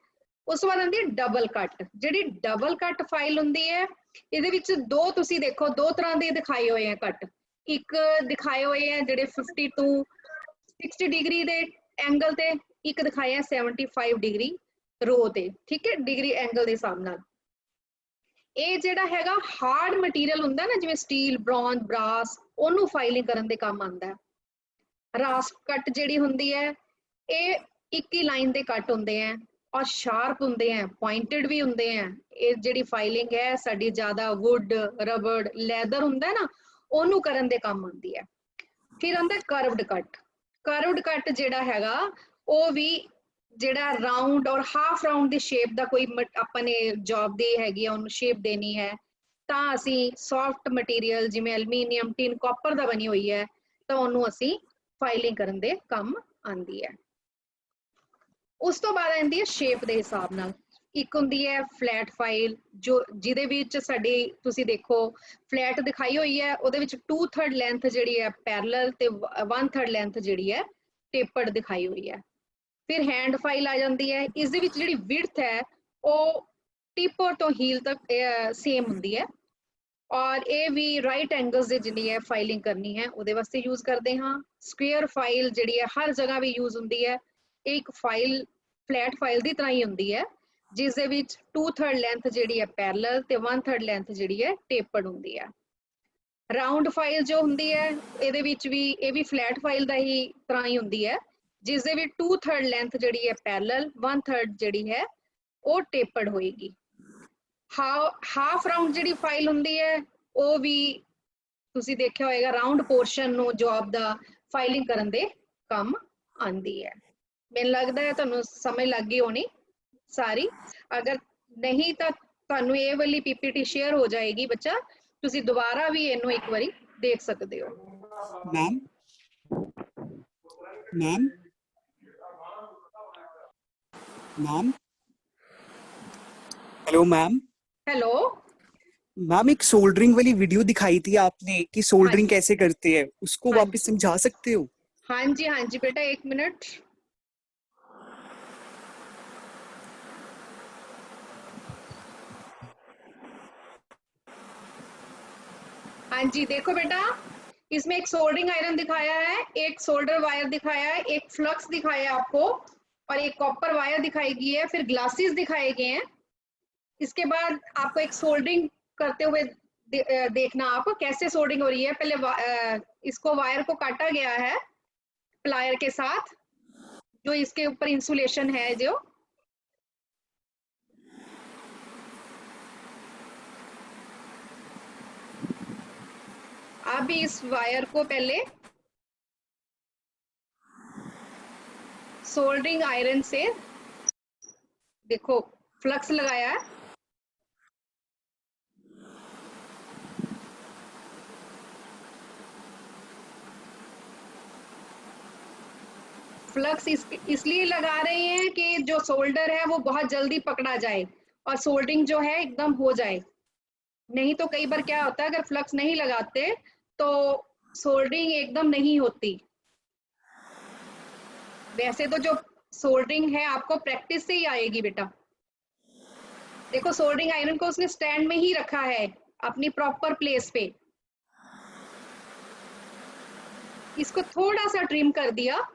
ਉਸ ਤੋਂ ਬਾਅਦ ਆਉਂਦੀ ਹੈ ਡਬਲ ਕੱਟ ਜਿਹੜੀ ਡਬਲ ਕੱਟ ਫਾਈਲ ਹੁੰਦੀ ਹੈ ਇਹਦੇ ਵਿੱਚ ਦੋ ਤੁਸੀਂ ਦੇਖੋ ਦੋ ਤਰ੍ਹਾਂ ਦੇ ਦਿਖਾਏ ਹੋਏ ਆ ਕੱਟ ਇੱਕ ਦਿਖਾਏ ਹੋਏ ਆ ਜਿਹੜੇ 50 ਤੋਂ 60 ਡਿਗਰੀ ਦੇ ਐਂਗਲ ਤੇ ਇੱਕ ਦਿਖਾਇਆ 75 ਡਿਗਰੀ ਰੋ ਤੇ ਠੀਕ ਹੈ ਡਿਗਰੀ ਐਂਗਲ ਦੇ ਹਿਸਾਬ ਨਾਲ ਇਹ ਜਿਹੜਾ ਹੈਗਾ ਹਾਰਡ ਮਟੀਰੀਅਲ ਹੁੰਦਾ ਨਾ ਜਿਵੇਂ ਸਟੀਲ ਬ੍ਰੌਂਜ ਬ੍ਰਾਸ ਉਹਨੂੰ ਫਾਈਲਿੰਗ ਕਰਨ ਦੇ ਕੰਮ ਆਉਂਦਾ ਹੈ ਰਾਸਪ ਕੱਟ ਜਿਹੜੀ ਹੁੰਦੀ ਹੈ ਇਹ ਇੱਕ ਹੀ ਲਾਈਨ ਦੇ ਕੱਟ ਹੁੰਦੇ ਆ ਔਰ ਸ਼ਾਰਪ ਹੁੰਦੇ ਆ ਪੁਆਇੰਟਡ ਵੀ ਹੁੰਦੇ ਆ ਇਹ ਜਿਹੜੀ ਫਾਈਲਿੰਗ ਹੈ ਸਾਡੀ ਜ਼ਿਆਦਾ ਵੁੱਡ ਰਬੜ ਲੈਦਰ ਹੁੰਦਾ ਨਾ ਉਹਨੂੰ ਕਰਨ ਦੇ ਕੰਮ ਆਉਂਦੀ ਹੈ ਫਿਰ ਆਉਂਦਾ ਕਰਵਡ ਕੱਟ ਜਿਹੜਾ ਹੈਗਾ ਉਹ ਵੀ ਜਿਹੜਾ ਰਾਉਂਡ ਔਰ ਹਾਫ ਰਾਉਂਡ ਦੀ ਸ਼ੇਪ ਦਾ ਕੋਈ ਆਪਾਂ ਨੇ ਜੌਬ ਦੀ ਹੈਗੀ ਆ ਉਹਨੂੰ ਸ਼ੇਪ ਦੇਣੀ ਹੈ ਤਾਂ ਅਸੀਂ ਸੌਫਟ ਮਟੀਰੀਅਲ ਜਿਵੇਂ ਐਲੂਮੀਨੀਅਮ ਟਿਨ ਕਾਪਰ ਦਾ ਬਣੀ ਹੋਈ ਹੈ ਤਾਂ ਉਹਨੂੰ ਅਸੀਂ ਫਾਈਲਿੰਗ ਕਰਨ ਦੇ ਕੰਮ ਆਉਂਦੀ ਹੈ ਉਸ ਤੋਂ ਬਾਅਦ ਆਉਂਦੀ ਹੈ ਸ਼ੇਪ ਦੇ ਹਿਸਾਬ ਨਾਲ ਇੱਕ ਹੁੰਦੀ ਹੈ ਫਲੈਟ ਫਾਈਲ ਜੋ ਜਿਹਦੇ ਵਿੱਚ ਸਾਡੀ ਤੁਸੀਂ ਦੇਖੋ ਫਲੈਟ ਦਿਖਾਈ ਹੋਈ ਹੈ, ਉਹਦੇ ਵਿੱਚ 2/3 ਲੈਂਥ ਜਿਹੜੀ ਹੈ ਪੈਰਲਲ ਤੇ 1/3 ਲੈਂਥ ਜਿਹੜੀ ਹੈ ਟੇਪਰਡ ਦਿਖਾਈ ਹੋਈ ਹੈ। ਫਿਰ ਹੈਂਡ ਫਾਈਲ ਆ ਜਾਂਦੀ ਹੈ, ਇਸ ਦੇ ਵਿੱਚ ਜਿਹੜੀ ਵਿਡਥ ਹੈ ਉਹ ਟਿਪ ਤੋਂ ਹੀਲ ਤੱਕ ਸੇਮ ਹੁੰਦੀ ਹੈ, ਔਰ ਇਹ ਵੀ ਰਾਈਟ ਐਂਗਲਸ ਦੇ ਜਿੰਨੀ ਹੈ ਫਾਈਲਿੰਗ ਕਰਨੀ ਹੈ ਉਹਦੇ ਵਾਸਤੇ ਯੂਜ਼ ਕਰਦੇ ਹਾਂ। ਸਕੁਅਰ ਫਾਈਲ ਜਿਹੜੀ ਹੈ ਹਰ ਜਗ੍ਹਾ ਵੀ ਯੂਜ਼ ਹੁੰਦੀ ਹੈ, ਇਹ ਇੱਕ ਫਾਈਲ ਫਲੈਟ ਫਾਈਲ ਦੀ ਤਰ੍ਹਾਂ ਹੀ ਹੁੰਦੀ ਹੈ ਜਿਸ ਦੇ ਵਿੱਚ 2/3 ਲੈਂਥ ਜਿਹੜੀ ਹੈ ਪੈਰਲਲ ਤੇ 1/3 ਲੈਂਥ ਜਿਹੜੀ ਹੈ ਟੇਪਰਡ ਹੁੰਦੀ ਹੈ। ਰਾਉਂਡ ਫਾਈਲ ਜੋ ਹੁੰਦੀ ਹੈ ਇਹਦੇ ਵਿੱਚ ਵੀ ਇਹ ਵੀ ਫਲੈਟ ਫਾਈਲ ਦਾ ਹੀ ਤਰ੍ਹਾਂ ਹੀ ਹੁੰਦੀ ਹੈ ਜਿਸ ਦੇ ਵਿੱਚ 2/3 ਲੈਂਥ ਜਿਹੜੀ ਹੈ ਪੈਰਲਲ 1/3 ਜਿਹੜੀ ਹੈ ਉਹ ਟੇਪਰਡ ਹੋਏਗੀ। ਹਾਫ ਰਾਉਂਡ ਜਿਹੜੀ ਫਾਈਲ ਹੁੰਦੀ ਹੈ ਉਹ ਵੀ ਤੁਸੀਂ ਦੇਖਿਆ ਹੋਏਗਾ ਰਾਉਂਡ ਪੋਰਸ਼ਨ ਨੂੰ ਜੌਬ ਦਾ ਫਾਈਲਿੰਗ ਕਰਨ ਦੇ ਕੰਮ ਆਉਂਦੀ ਹੈ। ਮੈਨੂੰ ਲੱਗਦਾ ਹੈ ਤੁਹਾਨੂੰ ਸਮਝ ਲੱਗ ਗਈ ਹੋਣੀ ਸਾਰੀ, ਅਗਰ ਨਹੀਂ ਤਾਂ ਤੁਹਾਨੂੰ ਇਹ ਵਾਲੀ ਪੀਪੀਟੀ ਸ਼ੇਅਰ ਹੋ ਜਾਏਗੀ ਬੱਚਾ, ਤੁਸੀਂ ਦੁਬਾਰਾ ਵੀ ਇਹਨੂੰ ਇੱਕ ਵਾਰੀ ਦੇਖ ਸਕਦੇ ਹੋ। Ma'am ma'am ma'am hello ma'am hello ma'am एक सोल्डरिंग वाली वीडियो दिखाई थी आपने कि सोल्डरिंग हाँ जी। कैसे करते हैं, उसको हाँ वापस समझा सकते हो? हाँ जी बेटा, एक मिनट। हाँ जी देखो बेटा, इसमें एक सोल्डरिंग आयरन दिखाया है, एक सोल्डर वायर दिखाया है, एक फ्लक्स दिखाया है आपको, और एक कॉपर वायर दिखाई गई है, फिर ग्लासेस दिखाए गए हैं। इसके बाद आपको एक सोल्डरिंग करते हुए देखना आप कैसे सोल्डरिंग हो रही है। पहले इसको वायर को काटा गया है प्लायर के साथ, जो इसके ऊपर इंसुलेशन है जो, अब इस वायर को पहले सोल्डरिंग आयरन से देखो फ्लक्स लगाया है, फ्लक्स इसलिए लगा रहे हैं कि जो सोल्डर है वो बहुत जल्दी पकड़ा जाए और सोल्डरिंग जो है एकदम हो जाए। नहीं तो कई बार क्या होता है अगर फ्लक्स नहीं लगाते तो सोल्डरिंग एकदम नहीं होती। वैसे तो जो सोल्डरिंग है आपको प्रैक्टिस से ही आएगी बेटा। देखो सोल्डरिंग आयरन को उसने स्टैंड में ही रखा है अपनी प्रॉपर प्लेस पे, इसको थोड़ा सा ट्रिम कर दिया,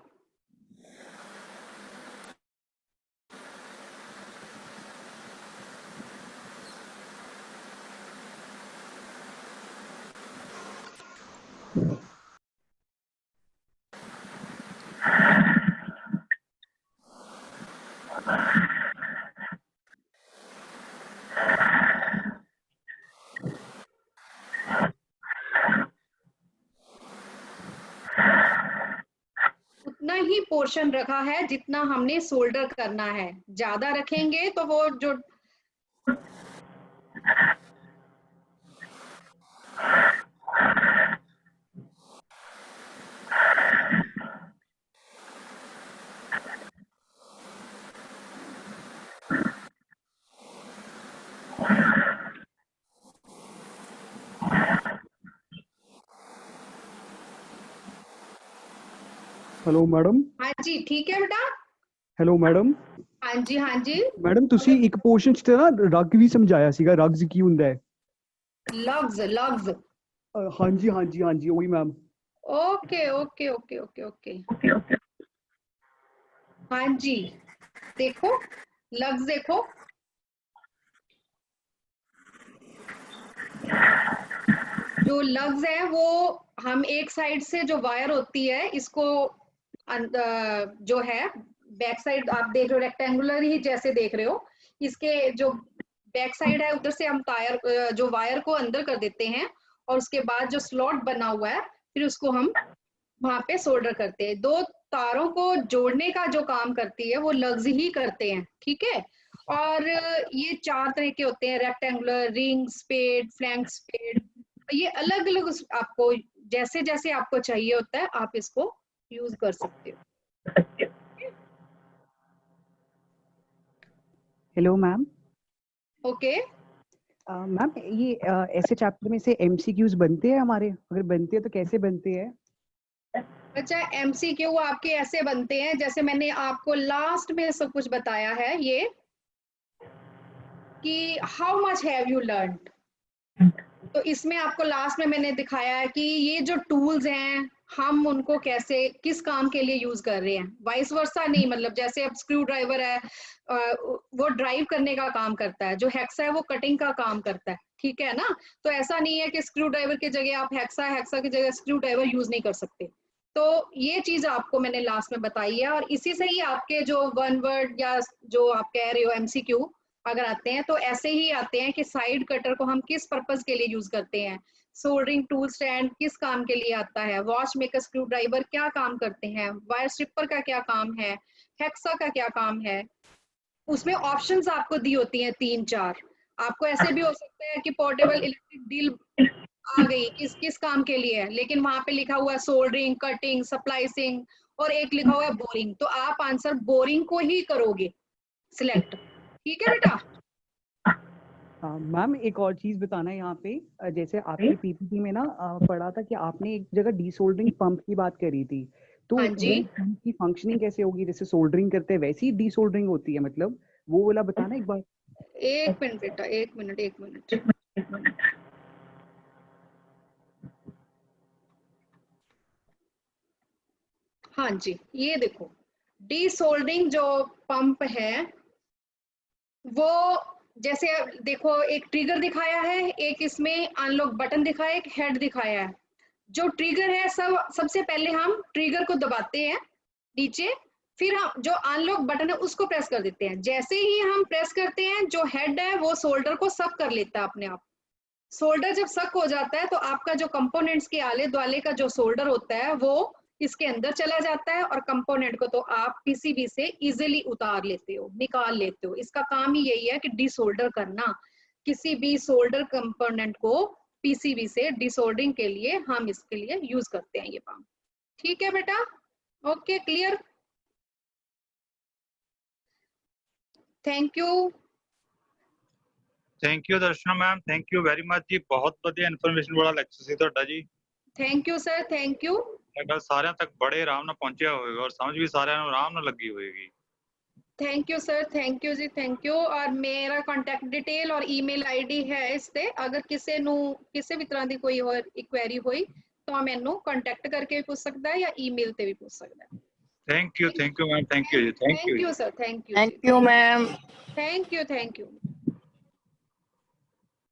उतना ही पोर्शन रखा है जितना हमने सोल्डर करना है। ज्यादा रखेंगे तो वो जो हेलो मैडम। हाँ जी ठीक है बेटा। Hello madam. हाँ जी मैडम ਤੁਸੀਂ ਇੱਕ ਪੋਰਸ਼ਨ 'ਚ ਤੇ ਨਾ ਰਗ ਵੀ ਸਮਝਾਇਆ ਸੀਗਾ, ਰਗਜ਼ ਕੀ ਹੁੰਦਾ ਹੈ? लग्स ਹਾਂਜੀ ਉਹੀ ਮੈਮ। ओके। हाँ जी देखो लग्स देखो, जो लग्स है वो हम एक साइड से जो वायर होती है इसको जो है बैक साइड आप देख रहे हो रेक्टेंगुलर ही जैसे देख रहे हो, इसके जो बैक साइड है उधर से हम टायर जो वायर को अंदर कर देते हैं और उसके बाद जो स्लॉट बना हुआ है फिर उसको हम वहां पे सोल्डर करते हैं। दो तारों को जोड़ने का जो काम करती है वो लग्स ही करते हैं, ठीक है। और ये 4 तरह के होते हैं, rectangular, ring, spade, flank spade. ये अलग अलग आपको जैसे जैसे आपको चाहिए होता है आप इसको यूज कर सकते हो। Hello ma'am. ओके मैम ये ऐसे चैप्टर में से एमसीक्यूज बनते हैं हमारे, अगर बनते हैं तो कैसे बनते हैं? अच्छा, एमसीक्यू आपके ऐसे बनते हैं जैसे मैंने आपको लास्ट में सब कुछ बताया है, ये कि how much have you learned, तो इसमें आपको लास्ट में मैंने दिखाया है कि ये जो टूल्स हैं हम उनको कैसे किस काम के लिए यूज कर रहे हैं, वाइस वर्सा नहीं। मतलब जैसे अब स्क्रू ड्राइवर है, वो ड्राइव करने का काम करता है, जो हेक्सा है वो कटिंग का काम करता है, ठीक है ना। तो ऐसा नहीं है कि स्क्रू ड्राइवर की जगह आप हेक्सा की जगह स्क्रू ड्राइवर यूज नहीं कर सकते। तो ये चीज आपको मैंने लास्ट में बताई है, और इसी से ही आपके जो वन वर्ड या जो आप कह रहे हो एमसीक्यू अगर आते हैं तो ऐसे ही आते हैं कि साइड कटर को हम किस पर्पस के लिए यूज करते हैं, सोल्डरिंग टूल स्टैंड किस काम के लिए आता है, वॉच मेकर स्क्रू ड्राइवर क्या काम करते हैं, वायर स्ट्रिपर का क्या काम है, हेक्सा का क्या काम है। उसमें ऑप्शंस आपको दी होती हैं 3-4। आपको ऐसे भी हो सकता है कि पोर्टेबल इलेक्ट्रिक ड्रिल आ गई, किस काम के लिए है, लेकिन वहां पे लिखा हुआ है सोल्डरिंग, कटिंग, स्प्लाइसिंग, और एक लिखा हुआ है बोरिंग, तो आप आंसर बोरिंग को ही करोगे सिलेक्ट। ठीक है बेटा। मैम एक और चीज बताना है यहाँ पे, जैसे आपकी पीपीटी में ना पढ़ा था कि आपने एक जगह डीसोल्डरिंग पंप की बात करी थी, तो हाँ जी। वो पंप की फंक्शनिंग कैसे होगी? जैसे सोल्डरिंग करते हैं वैसी ही डीसोल्डरिंग होती है, मतलब वो वाला बताना एक बार। एक मिनट बेटा, एक मिनट। हाँ जी, ये देखो डीसोल्डरिंग जो पंप है वो, जैसे देखो एक ट्रिगर दिखाया है, एक इसमें अनलॉक बटन दिखाया है, एक हेड दिखाया है। जो ट्रिगर है सबसे पहले हम ट्रिगर को दबाते हैं नीचे, फिर हम जो अनलॉक बटन है उसको प्रेस कर देते हैं। जैसे ही हम प्रेस करते हैं जो हेड है वो सोल्डर को सक कर लेता है अपने आप। सोल्डर जब सक हो जाता है तो आपका जो कंपोनेंट्स के आले द्वाले का जो सोल्डर होता है वो इसके अंदर चला जाता है, और कंपोनेंट को तो आप पीसीबी से इजीली उतार लेते हो, निकाल लेते हो। इसका काम ही यही है कि डिसोल्डर करना। किसी भी सोल्डर कंपोनेंट को पीसीबी से डिसोल्डरिंग के लिए हम इसके लिए यूज करते हैं ये पंप। ठीक है बेटा, okay clear, thank you. Thank you Darshana ma'am, thank you very much ਜੀ, ਬਹੁਤ ਵਧੀਆ ਇਨਫੋਰਮੇਸ਼ਨ ਵਾਲਾ ਲੈਕਚਰ ਸੀ ਤੁਹਾਡਾ ਜੀ। Thank you sir, thank you. ਸਾਡਾ ਸਾਰਿਆਂ ਤੱਕ ਬੜੇ ਆਰਾਮ ਨਾਲ ਪਹੁੰਚਿਆ ਹੋਵੇਗਾ, ਔਰ ਸਮਝ ਵੀ ਸਾਰਿਆਂ ਨੂੰ ਆਰਾਮ ਨਾਲ ਲੱਗੀ ਹੋਵੇਗੀ। Thank you sir, thank you जी, थैंक यू। और मेरा कॉन्टैक्ट डिटेल और ईमेल आईडी है इस ते, अगर किसी नू किसी भी तरह की कोई और क्वेरी हुई तो मैनू कॉन्टैक्ट करके भी पूछ सकता है या ईमेल ते भी पूछ सकता है। Thank you ma'am, thank you ਜੀ, thank thank you. You sir, thank you. Thank you ma'am. Thank you.